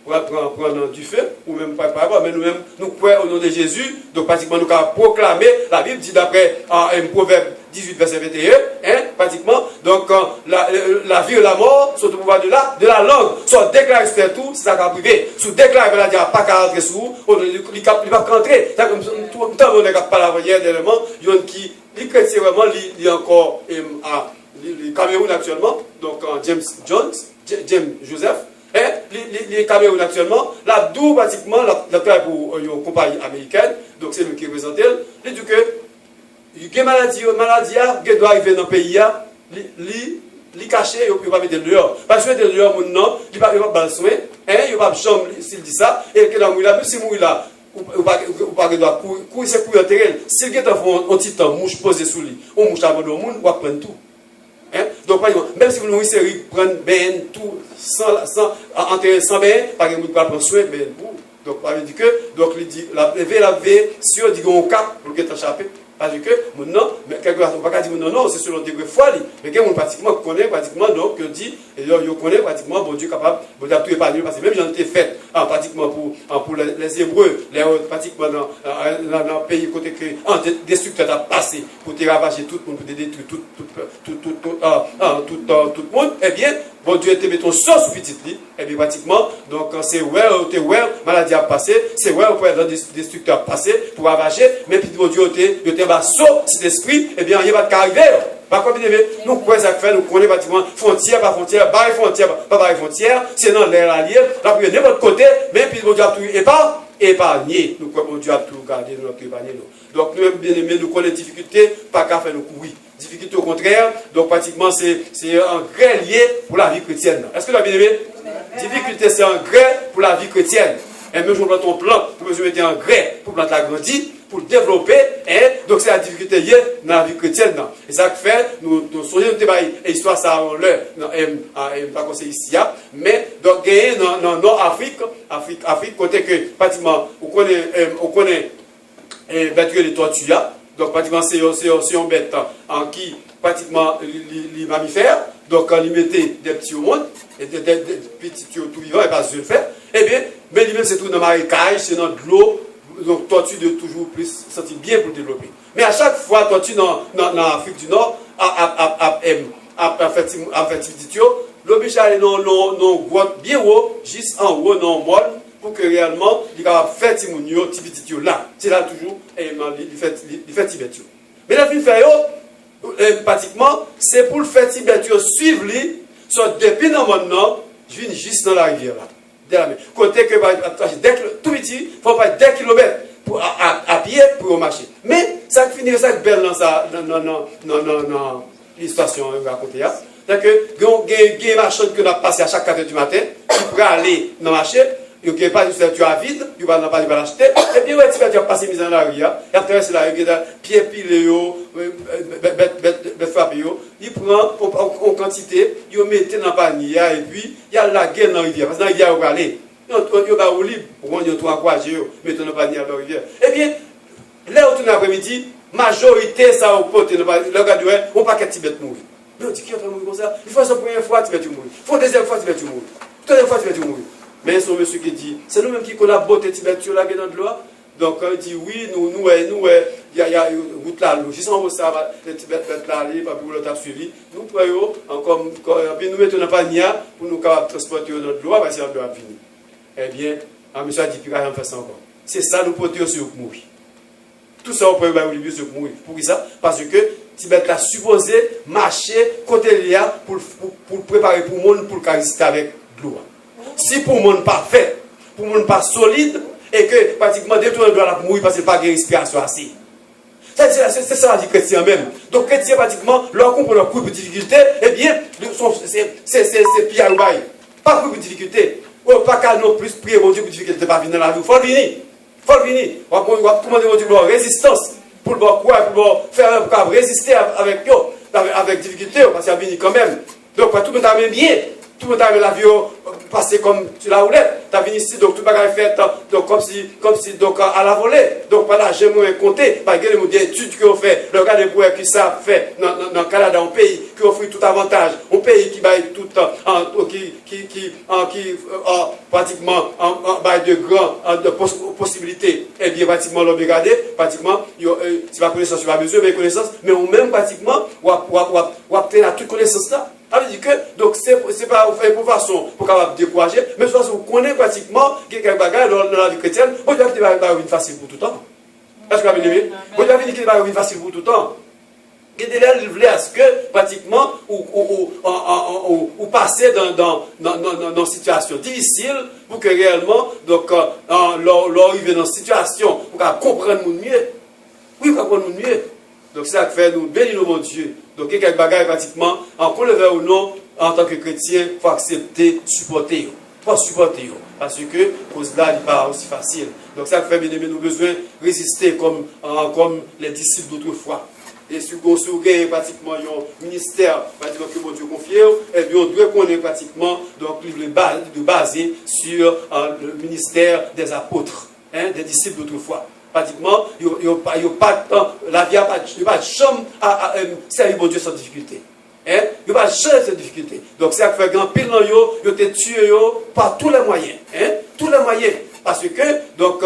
[SPEAKER 1] prennent du feu, ou même pas, mais nous-mêmes, nous croyons au nom de Jésus, donc pratiquement nous avons proclamé, la Bible dit d'après un proverbe 18, verset 21, pratiquement, donc la vie et la mort sont au pouvoir de la langue, soit déclaré sur tout, c'est ça qui a privé, sous déclaré, il n'y a pas qu'à rentrer sous, il ne va pas rentrer, c'est comme tout le temps, on n'a pas la voyage d'éléments, il y a qui, les chrétiens vraiment, il y a encore, le Cameroun actuellement, donc James Joseph, les Cameroun actuellement, là d'où pratiquement la pour une compagnie américaine, donc c'est lui qui représente elle, il dit que il y a maladie qui doit arriver dans le pays, il caché, il ne peut pas mettre dehors. Parce que dehors, il ne peut pas soin, il ne peut pas chambre s'il dit ça, et que dans le si il là, ou pas courir, c'est courir en terrain. S'il y a un petit temps, mouche posée sous lui, ou mouche avant le monde, on va prendre tout. Donc, par exemple, même si vous nous série prendre ben tout enterrer sans ben, par exemple, vous pouvez prendre soin ben pour. Donc, par exemple, donc il dit la veille, si on dit qu'on cap pour qu'il t'échappe, Parce que, maintenant, mais quelque part, on ne va pas dire non, c'est selon degré foi, mais quelqu'un pratiquement connaît, pratiquement, donc, dit, et donc, il connaît pratiquement, bon Dieu capable, bon Dieu, tout épargner, parce que même j'en ai fait, pratiquement pour les Hébreux, pratiquement dans le pays, côté que, un destructeur a passé, pour te ravager tout le monde, pour te détruire tout le monde, eh bien, bon Dieu te met ton sang sous petit lit, et bien pratiquement, donc c'est maladie a passé, c'est pour être destructeur passé, pour ravager, mais puis bon Dieu te bat saut, cet esprit, et bien rien va t'arriver. Par contre, nous quoi ça fait, nous connaissons pratiquement frontière par frontière, barre frontière, pas barre frontière, c'est dans l'air allié, la prière de votre côté, mais puis bon Dieu a tout épargné, nous quoi bon Dieu a tout gardé, nous a tout épargné. Donc nous bien aimés, nous connaissons les difficultés, pas qu'à faire nous courir. Difficulté au contraire, donc pratiquement c'est un gré lié pour la vie chrétienne. Est-ce que vous avez bien aimé? Difficulté c'est un gré pour la vie chrétienne. Et même si on plante ton plant, pour mettre un gré pour planter l'agrandir, pour le développer, et donc c'est la difficulté liée dans la vie chrétienne. Et ça fait, nous soyons et histoire ça en l'heure, pas qu'on sait ici, mais donc gagner dans Nord-Afrique, Afrique, côté que pratiquement, on connaît les tortues. Donc, pratiquement, c'est une bête qui, pratiquement, les mammifères, donc, quand ils mettaient des petits au monde, et des petits tout vivants, et pas ce faire, eh bien, mais lui-même, c'est tout dans le marécage, c'est dans de l'eau, donc, tortue de toujours plus sentir bien pour développer. Mais à chaque fois, tortue dans l'Afrique du Nord, à fertilité, l'oblige à aller dans grotte bien haut, juste en haut, dans le molle, pour que réellement, il va faire Timounio, Tibititio là. C'est là toujours, et il fait Tibetio. Mais la fin fait, pratiquement, c'est pour le faire Tibetio suivre lui, soit depuis dans mon nom, je viens juste dans la rivière là. Côté que, tout petit, il faut pas 10 km à pied pour marcher. Mais, ça finit ça belle dans l'histoire qu'on va raconter là. C'est-à-dire que, il y a des marchands que nous avons passé à chaque 4h du matin, pour aller dans le marché. Il n'y a pas de statue à vide, il n'y a pas de l'acheter. Et puis, tu as passé mise dans la rue, et après, c'est la rue, pied pilé, bête frappé, il prend en quantité, il met dans le panier, et puis, il y a la gueule dans la rivière. Parce que dans la rivière, il va aller. Il y a un libre, pour qu'on ait tout encouragé, mettre dans le panier dans la rivière. Eh bien, là, au tour l'après-midi, majorité, ça au pote, le gars dit, on pas qu'à Tibet mourir. Mais on dit, qui va mourir comme ça? Il faut la première fois, Tibet mourir. Il faut la deuxième fois, Tibet mourir. La troisième fois, Tibet mourir. Mais c'est un monsieur qui dit, c'est nous-mêmes qui connaissons la beauté tibétaine là dans de l'eau. Donc il dit, oui, il y a une route là, juste en haut, ça, les Tibétains là, pas pour l'autre suivi. Nous prenons encore, puis nous mettons dans le panier pour nous transporter dans de l'eau, parce que l'eau a fini. Eh bien, un monsieur a dit, puis quand même faire ça encore. C'est ça, nous portons sur le mourir. Tout ça, on peut avoir oublié sur le mourir. Pour ça? Parce que Tibet a supposé marcher côté là pour préparer pour le monde, pour le résister avec de l'eau. Si pour le monde pas fait, pour le monde pas solide, et que pratiquement dès tout le doit mourir parce qu'il n'y a pas de respiration assez. C'est ça la vie chrétienne même. Donc chrétien pratiquement, leur comprend leur coup de difficulté, eh bien, c'est pire ou bail. Pas coup de difficulté. Pas qu'à non plus prier mon Dieu pour difficulté pas venir dans la vie. Il faut le venir. Il faut le venir. On va commander mon Dieu pour résistance. Pour le quoi, pour faire résister avec difficulté, parce qu'il a venu quand même. Donc tout le monde a bien. Tout le monde a la vie passée comme tu la roulette. Tu as venu ici, donc tout le monde a fait donc, comme si donc, à la volée. Donc voilà, j'aimerais compter, par exemple, des études qu'on fait, le gars de bois qui savent faire dans le Canada, un pays qui offre tout avantage, un pays qui baille tout, pratiquement baille de grandes possibilités. Et bien, pratiquement, l'on regarde, pratiquement, tu vas connaissance, tu vas mesurer, mais connaissance, mais on même pratiquement, on va obtenir toute connaissance là. Ça veut dire que, donc, c'est pas pour façon pour capable décourager, mais de toute façon, vous connaissez pratiquement quelques bagages dans la vie chrétienne, vous devez avoir une facile pour tout le temps. Est-ce que vous avez aimé? Vous devez avoir une facile pour tout le temps. Il voulait à ce que, pratiquement, ou passer dans une situation difficile pour que réellement, donc, l'arriver dans une situation pour comprendre mieux. Oui, pour comprendre mieux. Donc, c'est ça qui fait nous bénir mon Dieu. Donc, il y a quelques bagages pratiquement, qu'on le veut ou non, en tant que chrétien, il faut accepter, supporter. Pas supporter. Parce que, cause là, il n'est pas aussi facile. Donc, ça fait, bien aimé, nous besoin de résister comme les disciples d'autrefois. Et si vous avez pratiquement un ministère que mon Dieu confie, et bien, on doit connaître pratiquement donc, de baser sur le ministère des apôtres, des disciples d'autrefois. pratiquement, la vie n'a pas de chambre à servir bon Dieu sans difficulté. Il n'y a pas de chance de difficulté. Donc, c'est fait grand pile dans yo, yo te tué par tous les moyens. Tous les moyens. Parce que, donc,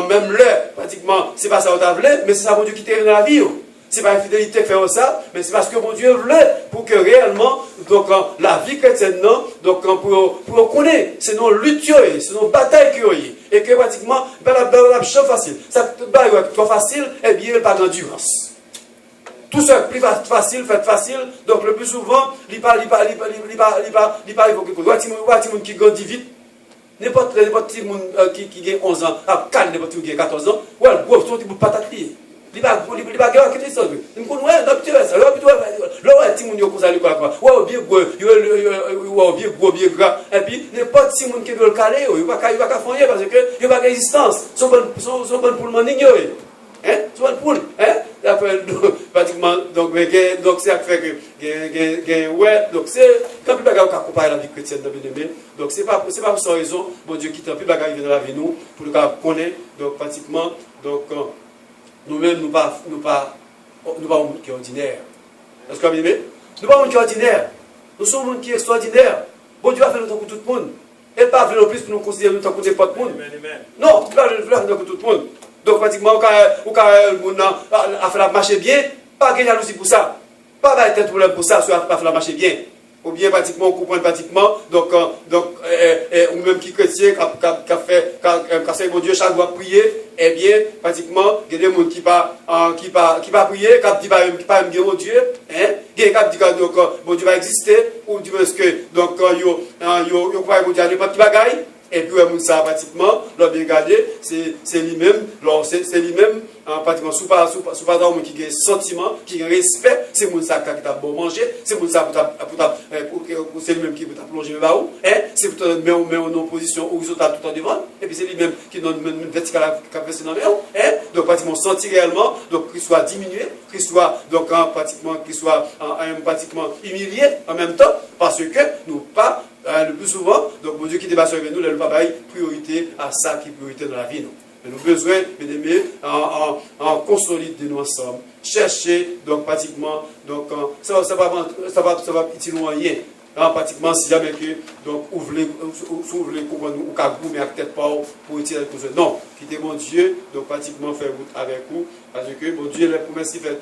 [SPEAKER 1] même là, pratiquement, c'est pas ça qu'on t'a voulu, mais c'est ça bon Dieu qui t'a dans la vie. C'est pas infidélité qui fait ça, mais c'est parce que mon Dieu voulait pour que réellement, donc, la vie chrétienne, non, donc, pour connaître, c'est nos luttes, c'est nos batailles qu'il y a. Et que pratiquement, la chose facile. Ça, trop facile, eh bien, il n'y a pas d'endurance. Tout ça, plus facile, fait facile. Donc, le plus souvent, il pas évoquer quelque chose. Il y a qui grandit vite. N'importe qui qui a 11 ans, n'importe qui qui a 14 ans, ouais, gros, c'est un petit bout de patate lié. Il va gagner quelque chose. Il me dit, ouais, non, tu vois ça. Là, ouais, si mon yo comme ça, ouais, bien gros, bien gras. Et puis, n'importe qui qui veut le caler, il va pas faire parce que il va pas d'existence. Son bon pour le manding, hein, son bon poule, hein. Pratiquement, donc c'est à fait que, ouais, donc c'est, quand il y a un comparer la vie chrétienne dans le bien, donc c'est pas pour cette raison, bon Dieu qui t'a plus bagarre dans la vie nous, pour le cas connaître, donc pratiquement, donc, nous-mêmes, nous pas un monde qui est ordinaire. Est-ce que vous avez nous pas un monde qui est ordinaire. Nous sommes un monde qui est extraordinaire. Bon Dieu va faire notre coup tout le monde. Elle pas faire le plus pour nous considérer nous tant que pas tout le monde. Non, il va faire notre coup tout le monde. Donc, pratiquement, au cas où on a fait la marcher bien, pas de jalousie pour ça. Pas de problème pour ça, soit pas fait la marcher bien. Ou bien, pratiquement, on comprend pratiquement, donc, ou même qui chrétien, qui a fait mon Dieu chaque fois prier, eh bien, pratiquement, il y a des gens qui pas prier, qui pas aimer mon Dieu, hein, qui dit que mon Dieu va exister, ou du moins que, donc, yo croit mon Dieu à n'importe qui bagaille. Et puis, ça, pratiquement, l'on bien regardé, c'est lui-même, c'est lui-même, pratiquement, sous pas d'homme qui a un sentiment, qui a un respect, c'est mon ça qui t'a bon manger, c'est mon ça c'est lui-même qui t'a plongé le bas, c'est pour te mettre en position horizontale tout en devant, et puis c'est lui-même qui donne une verticale qui a fait dans le donc pratiquement, sentir réellement, donc qu'il soit diminué, qu'il soit, donc, pratiquement, pratiquement humilié en même temps, parce que nous pas, le plus souvent, donc mon Dieu qui débat sur nous, le papa priorité à ça qui est priorité dans la vie. Nous avons besoin, mesdames, en consolider nous ensemble, chercher, donc pratiquement, donc ça va utile rien. Pratiquement, si jamais que, donc, ouvrez comprendre ou qu'à vous, mais à tête pas pour utiliser quelque chose. Non, quittez mon Dieu, donc pratiquement faire route avec vous, parce que mon Dieu, les promesses qu'il fait,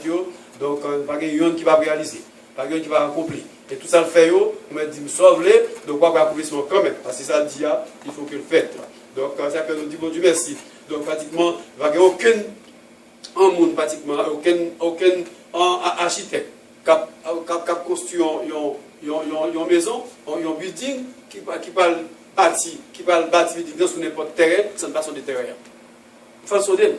[SPEAKER 1] donc, pas quelqu'un qui va réaliser, pas quelqu'un qui va accomplir. Et tout ça le fait, on m'a dit, me sauve-les, donc on va accomplir quand même, parce que ça dit, il faut que le faites. Donc, ça que nous dit, bon Dieu, merci. Donc, pratiquement, il n'y a aucun monde, pratiquement, aucun architecte qui a construit une maison, un building, qui parle bâti building sur n'importe quel terrain, ça ne passe pas sur des terrains. Il faut le sauver.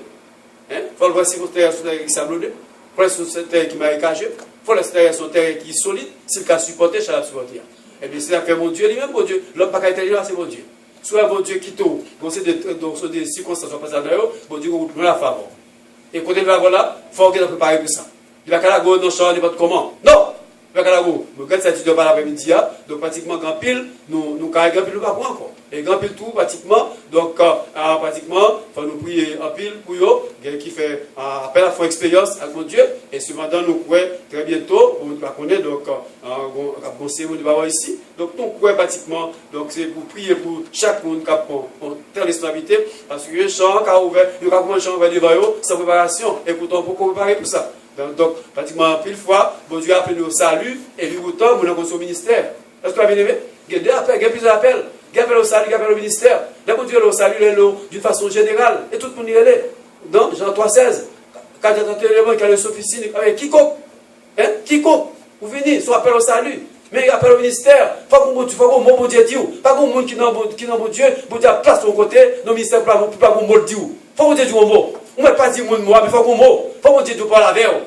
[SPEAKER 1] Il faut le voir si votre terrain est sablonneux, il faut le sur ce terrain qui est marécageux, il faut le sur un terrain qui est solide, c'est le cas supporter, ça va supporter. Et bien, c'est que mon Dieu lui-même, mon Dieu, l'homme pas intelligent, c'est mon Dieu. Soit bon Dieu qui tourne, donc c'est des circonstances passagères, bon Dieu, vous la faveur. Et quand il va là, il faut qu'il préparer pour ça. Il va qu'à la go, non, ça, n'importe comment. Non! Il va qu'à la go. Donc, quand ça étude par l'après-midi, donc pratiquement, grand pile, nous carrément, grand pile, nous pas encore. Et grand pile tout, pratiquement, donc, pratiquement, il faut nous prier en pile pour eux, qui fait appel à faire expérience avec mon Dieu. Et cependant, nous croyons très bientôt, on va connaître, donc, on sait où nous allons ici. Donc, nous croyons pratiquement, donc, c'est pour prier pour chaque monde qui a telle responsabilité, parce que le champ qui a ouvert, il y a un champ ouvert devant eux, sans préparation. Et pourtant, pourquoi préparer pour ça? Donc, pratiquement, pile fois, bon Dieu a appelé au salut, et puis autant, nous avons son ministère. Est-ce que vous avez aimé? Il y a deux appels, il y a plusieurs appels. Il y a appel au salut, il y a appel au ministère. Là, bon Dieu, au salut, il est d'une façon générale. Et tout le monde y est. Donc, Jean 3,16. Quand il y a un élément qui a le sophistique, quiconque, quiconque, vous venez, soit appel au salut. Mais il y a appel au ministère. Il faut qu'on mot bon Dieu dit. Pas qu'on monde qui n'a bon Dieu, bon Dieu a place de son côté, nos ministères ne peuvent pas qu'on mot dit. Il faut qu'on dise un mot. On ne peut pas dire moi, mais il faut qu'on mot. Il faut qu'on dise du parler avec vous.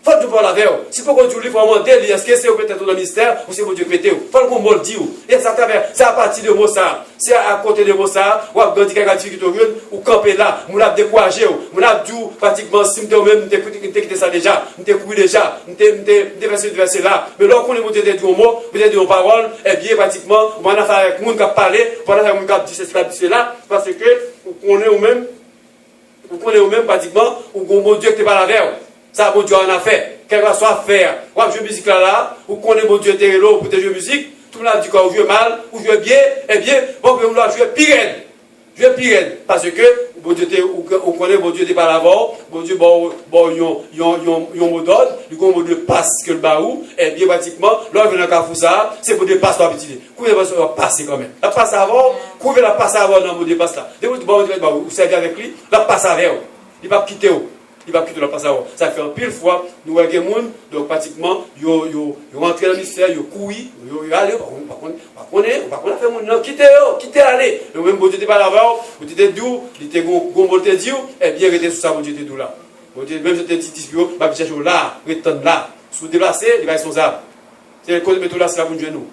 [SPEAKER 1] Il faut que tu parles avec vous. Si vous dites, il faut demander, est-ce que c'est peut-être dans le ministère ou c'est mon Dieu qui fait. Il faut qu'on mot dit. Et ça, c'est à partir de mot ça. C'est à côté de mot ça. Ou à grandir quelqu'un qui ou camper là. On a découragé. On a dit pratiquement, si je même quitté ça déjà, je couru déjà, je fait ce verset là. Mais lorsqu'on est monté du mot, peut-être de parole, eh bien, pratiquement, on a fait avec les gens qui ont parlé, on a fait avec les gens qui ont dit cela, parce que on est au même. Vous connaissez même pratiquement, ou bon Dieu qui n'est pas la veille. Ça, bon Dieu en a fait. Quel que soit faire. Ou jouer musique là, ou connaissez bon Dieu qui là pour te jouer musique. Tout le monde dit qu'on joue mal, ou joue bien, eh bien, bon, on doit jouer pire. Jouer pire. Parce que, bon Dieu, on connaît bon Dieu par l'avant, bon Dieu, yon mot d'ordre, du coup, on mot de passe que le baou, et bien, pratiquement, là, il vient dans le ça, c'est pour des passes pour petit. Couvrir la passe quand même. La passe avant, couvrir la passe avant dans le mot de passe là. Dès que vous servez avec lui, la passe avec vous. Il va quitter vous. Il va quitter la passe avant. Ça fait un pile fois, nous voyons des gens, donc pratiquement, ils rentrent dans le mystère, ils courent, ils allent, on va faire mon nom, quittez, allez. Le même bon Dieu n'était pas là-bas, vous étiez doux, il était bon Dieu, et bien, il était sous ça, bon Dieu était doux là. Bon Dieu, même si c'était petit disque, il va chercher là, retourne là. Si vous déplacez, il va être responsable. C'est le code de méthode là, c'est là pour nous.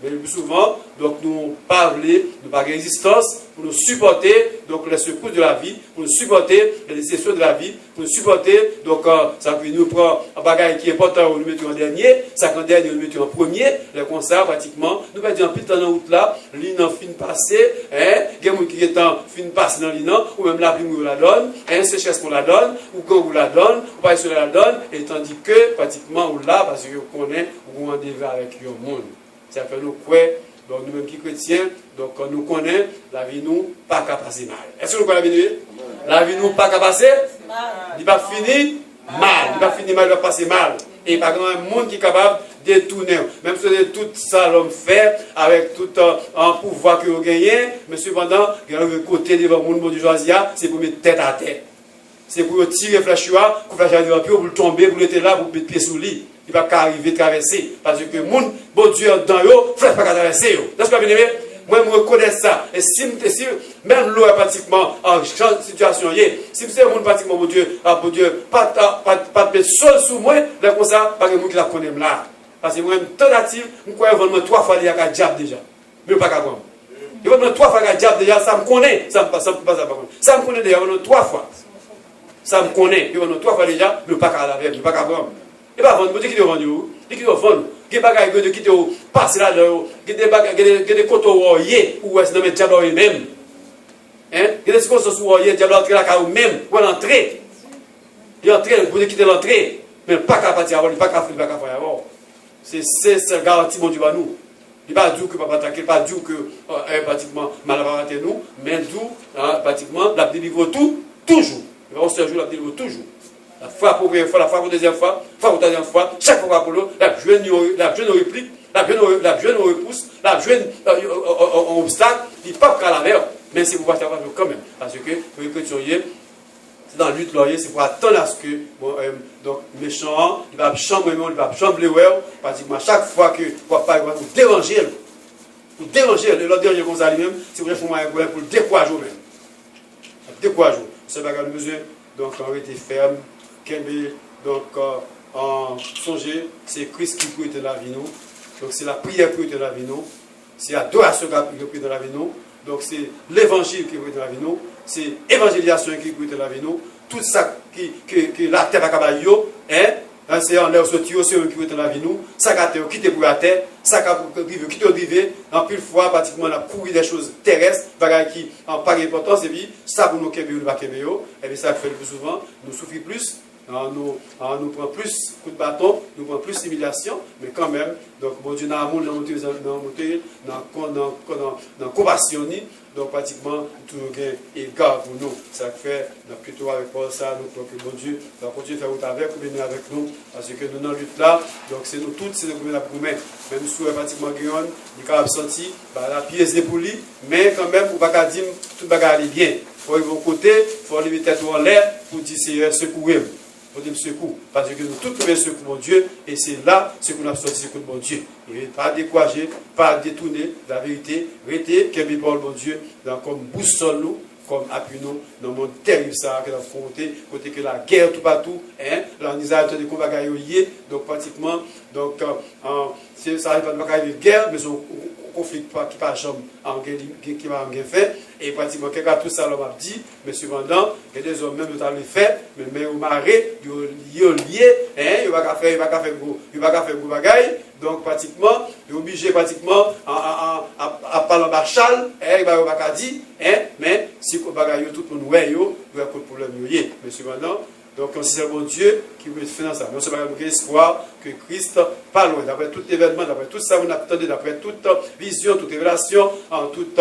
[SPEAKER 1] Mais le plus souvent, donc nous parler, nous parler de résistance, pour nous supporter donc les secousses de la vie, pour nous supporter les déceptions de la vie, pour nous supporter, donc ça peut nous prendre un bagage qui est important, nous mettons en dernier, ça qu'en dernier, nous mettons en premier, les concerts pratiquement, nous perdons un petit temps dans la route là, l'île fin passé, il y a des gens qui est en fin passé dans l'île, ou même la pluie vous la donne, sécheresse qu'on la donne, ou quand vous la donne, ou pas sur la donne, et tandis que pratiquement on l'a, parce que vous connaissez, vous rendez avec le monde. Ça fait nous quoi, donc nous-mêmes qui chrétiens, donc nous connaissons, la vie nous pas qu'à passer mal. Est-ce que nous connaissons la vie nous? La vie nous pas qu'à passer mal. Il va finir mal. Il va finir mal, il va passer mal. Et pas grand monde qui est capable de détourner. Même si tout ça l'homme fait, avec tout un pouvoir que vous gagnez, mais cependant, il y a un côté devant le monde de Josia, c'est pour mettre tête à tête. C'est pour tirer flash pour flash devant pied, pour tomber, pour être là, pour mettre pied sous lit. Il ne va pas arriver à traverser. Parce que le monde, bon Dieu, dans l'eau, il ne va pas traverser. Est-ce que vous avez moi, je reconnais ça. Et si même l'eau est pratiquement en situation, si c'est un monde pratiquement, mon Dieu, pas de sol sous moi, là, comme ça, parce que moi qui la connais là. Parce que moi, une tentative, je crois que 3 fois, il y a un diable déjà. Mais pas qu'à prendre. Il va me 3 fois un diable déjà, ça me connaît. Ça me connaît déjà, 3 fois. Ça me connaît. Il va me 3 fois déjà, mais pas qu'à la veille, mais pas qu'à prendre. Et pas vendre, qui te vend où? Qui te vend? Qui bagaille de qui te passe là dedans? Qui te bagaille qui te coton yé ou est-ce dans le diable même? Hein? Qui te circonstances où yé diable entrer là ou même ou l'entrée? Il entre pour quitter l'entrée, mais pas qu'à partir avant, pas qu'à faire avant. C'est garantie mon Dieu à nous. Il pas dit que papa attaquer, pas dit que pratiquement mal raté nous, mais d'où pratiquement la délivre tout toujours. Il va se jouer la délivre toujours. La fois pour première fois, la fois pour deuxième fois, la fois pour troisième fois, chaque fois pour l'autre, la jeune réplique, la jeune repousse, la jeune obstacle, il ne pas qu'à la mer, mais c'est pour pas savoir quand même. Parce que le chrétien, c'est dans la lutte, c'est pour attendre à ce que, donc, méchant, il va chambrer, il va chambrer, pratiquement chaque fois que papa va vous déranger, et l'autre dernier comme ça lui-même, c'est pour le décourager même. Décourager. C'est pas qu'on a besoin, donc, on été ferme. Donc, en songer, c'est Christ qui peut être dans la vie nous. Donc, c'est la prière qui peut être dans la vie nous. C'est l'adoration qui peut être dans la vie nous. Donc, c'est l'évangile qui peut être dans la vie nous. C'est l'évangélisation qui peut être dans la vie nous. Tout ça que la terre va caballer, c'est en l'air sorti, c'est eux qui peut être dans la vie nous. Ça qui te pour la terre, ça qui te drive. En plus, fois, pratiquement, on a couru des choses terrestres, qui n'ont pas d'importance. Et puis, ça pour nous qui nous pas et bien, ça fait le plus souvent, nous souffrons plus. Nous prend plus coup de bâton, nous prend plus d'humiliation, mais quand même, donc bon Dieu, dans l'amour, dans compassion, donc pratiquement tout est égard pour nous. Ça fait, donc plutôt avec Paul, ça, nous croyons que bon Dieu va continuer à faire route avec, venir avec nous, parce que nous dans la lutte là, donc c'est nous toutes, c'est nous qui nous promet. Même si nous pratiquement guéron, il a senti la pièce pour lui, mais quand même, pour ne pas dire tout le bagage est bien. Il faut aller de côté, il faut aller tête en l'air pour dire c'est secourir. Pour dire secours. Parce que nous tous trouvons secours, mon Dieu, et c'est là ce qu'on a sorti secours de mon Dieu. Et pas décourager, pas détourner la vérité, rester, qu'elle parle, mon Dieu, comme boussole nous, comme appui nous, dans le monde terrible, ça, que la frontière, côté que la guerre tout partout, l'organisation des combats gagnés, donc pratiquement, donc, ça arrive pas de guerre, mais son conflit qui pas jamais qui va en fait et pratiquement quelqu'un tout ça l'homme a dit mais cependant il y a des hommes même qui ont fait mais au maré ils lié il va pas faire gros bagaille donc pratiquement il est obligé pratiquement à parler en marchal il va pas dire mais si le bagaille tout pour nous nous avons le problème. Mais cependant, donc c'est le bon Dieu qui veut faire dans ça. Nous sommes avec l'espoir que Christ, pas loin, d'après tout événement, d'après tout ça, on attendait, d'après toute vision, toute révélation, en toute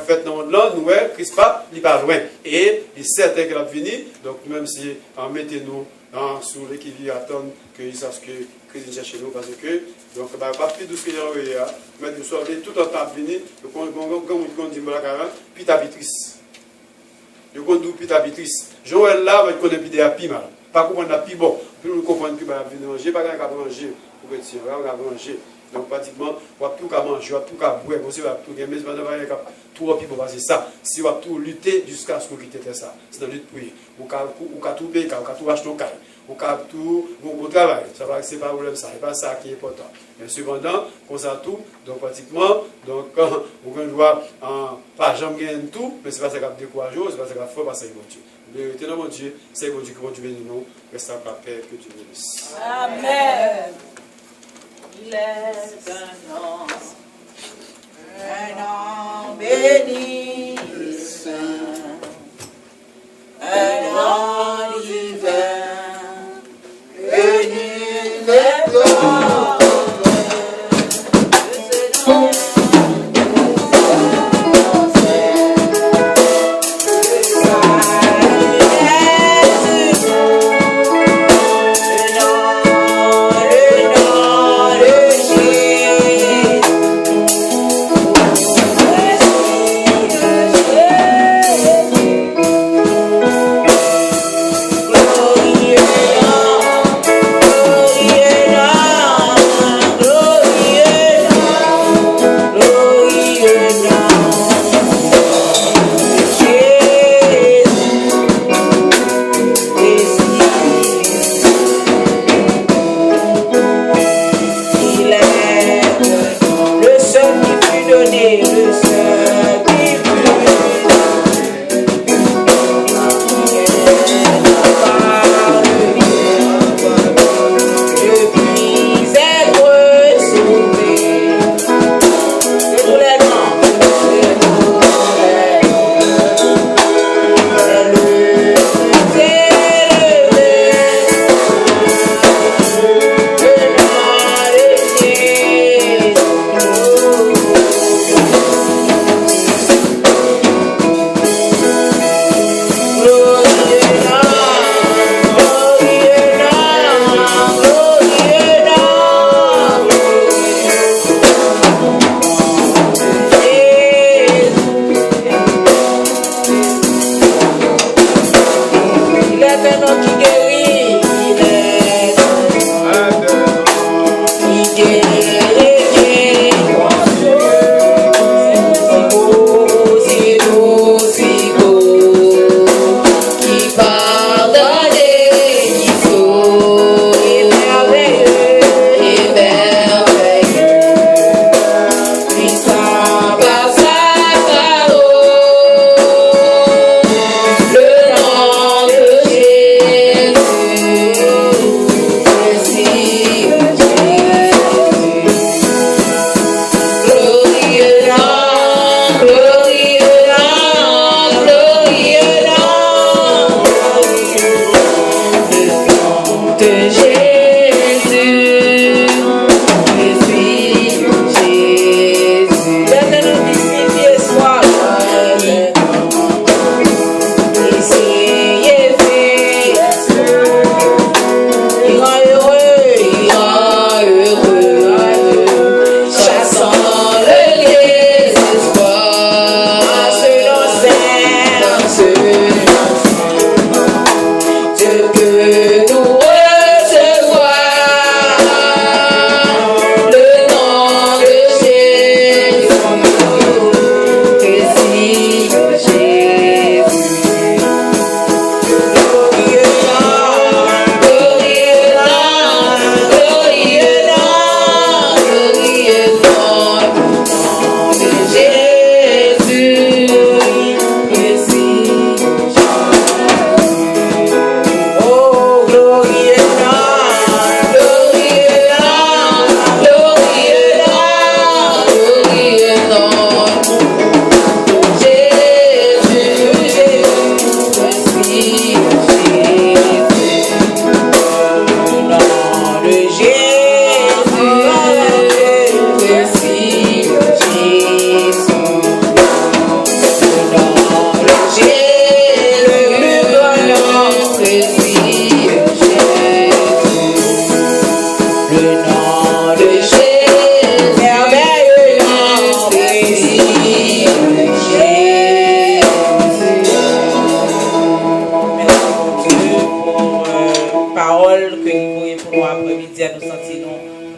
[SPEAKER 1] fête dans le monde là, nous, Christ n'est pas loin. Et il est certain qu'il va venir, donc même si on mettez-nous sur l'équilibre, attendre qu'il sache que Christ vient chez nous, parce que, donc, pas plus de ce que j'ai envoyé, mais nous sommes tout le temps venus, donc on dit, puis t'habitrice. Je connais plus d'habitrice. Joël là, je connais plus de mal. Pas comprendre la plus bon. Puis nous comprenons que va venir manger, pas qu'à manger pour que tu vas manger. Donc pratiquement, on va tout qu'à manger, on va tout qu'à boire, on va tout gagner, mais on va tout plus pour passer ça. Si on va tout lutter jusqu'à ce qu'on quitte ça. C'est dans lutte pour y. On va tout payer, on va tout acheter au carré. On va tout au travail. Ça va, c'est pas problème ça. C'est pas ça qui est important. Mais cependant, comme ça tout, donc pratiquement, donc on doit pas jamais gagner tout, mais c'est pas ça qui a découragé, c'est pas ça qui a fait passer mon Dieu. La vérité dans mon Dieu, c'est mon Dieu qui va Dieu bénir nous. Reste en paix, que Dieu bénisse.
[SPEAKER 2] Amen. Il est un an béni, un an divin, béni les gloires.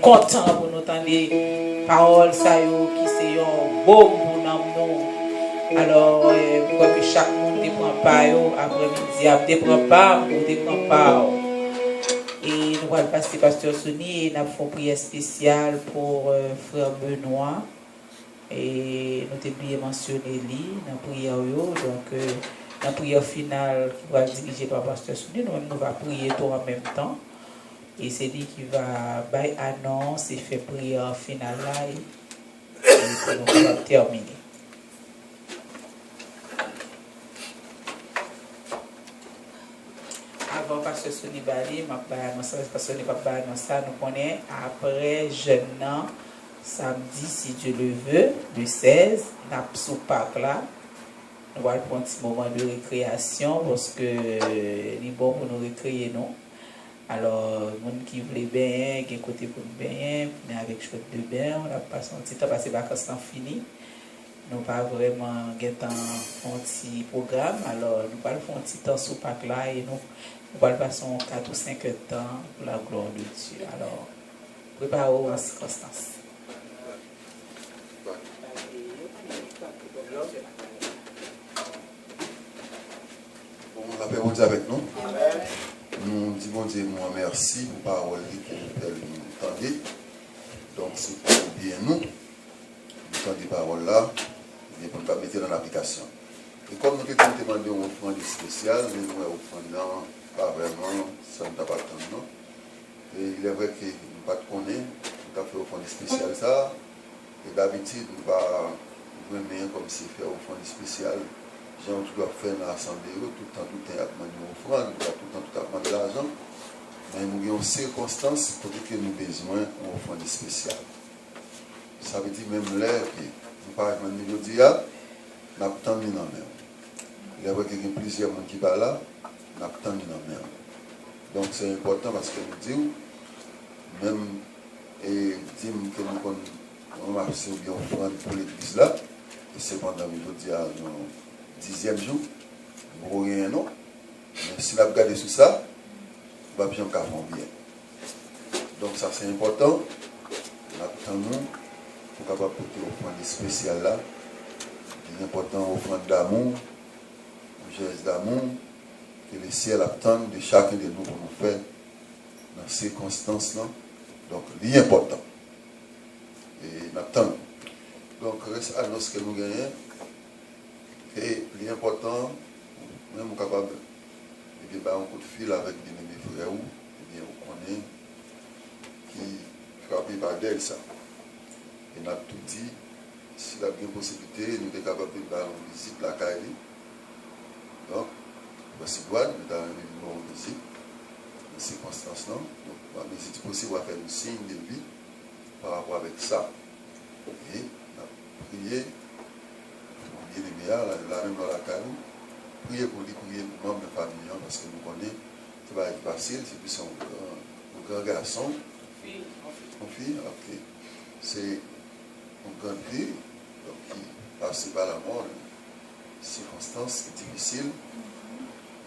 [SPEAKER 2] content pour nous entendre paroles ça yo qui c'est un beau pour nous. Alors pour que chaque monde prend part après-midi après prend part ou prend part. Et nous allons passer pasteur Sony et nous avons une prière spéciale pour frère Benoît. Et nous avons bien mentionné lui dans la prière. Donc, la prière finale qui va être dirigée par pasteur Sony, nous allons prier tout en même temps. Et c'est lui qui va bailler annonce et faire prière finale là. Et nous allons terminer. Avant pasteur Sony Bali, ma annonce, pasteur Sony pas annoncer, nous connaissons après jeune an, samedi si Dieu le veut, le 16, n'a sous Pâques là. Nous allons prendre un petit moment de récréation parce que c'est bon pour nous récréer non. Alors, les gens qui veulent bien, qui côté pour nous bien, avec chouette de bain, on a passé un petit temps parce que les vacances sont finies. Nous pas vraiment un petit programme, alors nous allons faire un petit temps sous Pâques là et nous allons passer 4 ou 5 temps pour la gloire de Dieu. Alors, préparez-vous en circonstance.
[SPEAKER 3] Bon, la paix bon Dieu avec nous. Nous disons Dieu, moi merci pour la parole que nous entendons. Donc, c'est pour bien nous entendre les paroles là. Et pour ne pas mettre dans l'application. Et comme nous avons demandé une offrande spéciale, mais nous avons offrande pas vraiment, ça ne t'a pas attendre. Et il est vrai que nous ne pas connaître, nous avons fait une offrande spéciale ça. Et d'habitude, nous ne pas vraiment comme si faire une offrande spéciale. Gens tout doit faire dans l'assemblée, tout le temps, tout le temps, une offrande, tout le temps, de l'argent. Mais nous avons une circonstance pour que nous avons besoin d'une offrande spéciale. Ça veut dire même l'air que par exemple, niveau d'IA, nous avons tant de gens. Il y a plusieurs gens qui parlent là, nous avons tant de gens. Donc c'est important parce que nous disons, même et disons que nous marchons bien offrande pour l'église là, et c'est pendant niveau d'IA, le 10e jour, nous n'avons rien, non. Mais si nous regardons sur ça, nous ne pouvons pas faire bien. Donc ça c'est important, nous avons tant de gens. Pour capable porter offrande spéciale là, c'est important offrande d'amour, un geste d'amour que le ciel attend de chacun de nous pour nous faire dans ces circonstances là. Donc, l'important. Et n'attend. Donc, reste annonce que nous gagnons. Et l'important, même capable de débattre un coup de fil avec des frères ou bien on connaît qui frappe par d'elle ça. Et nous avons tout dit, si la bien possibilité, nous sommes capables de faire une visite à la Kaili. Donc, voici douane, nous avons une visite dans ces circonstances-là. Donc, la visite possible, on va faire un signe de vie par rapport avec ça. Et nous avons prié pour bien les meilleurs, là même dans la Kaili. Prier pour lui, prier pour membres de famille, parce que nous connaissons, ça va être facile, c'est plus un grand garçon. Une fille, ok. C'est une grande fille qui passe par la mort, circonstances difficiles.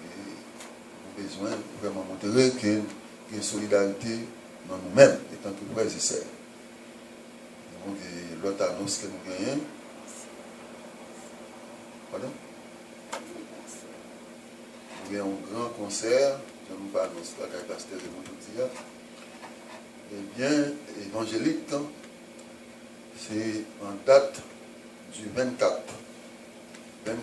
[SPEAKER 3] Et nous avons besoin de vraiment montrer qu'il y a une solidarité dans nous-mêmes, étant que frères et sœurs. Donc, l'autre annonce que nous gagnons. Pardon? Nous avons un grand concert, je ne vous pas annoncer la carte pasteur de mon eh bien, évangélique, c'est en date du 24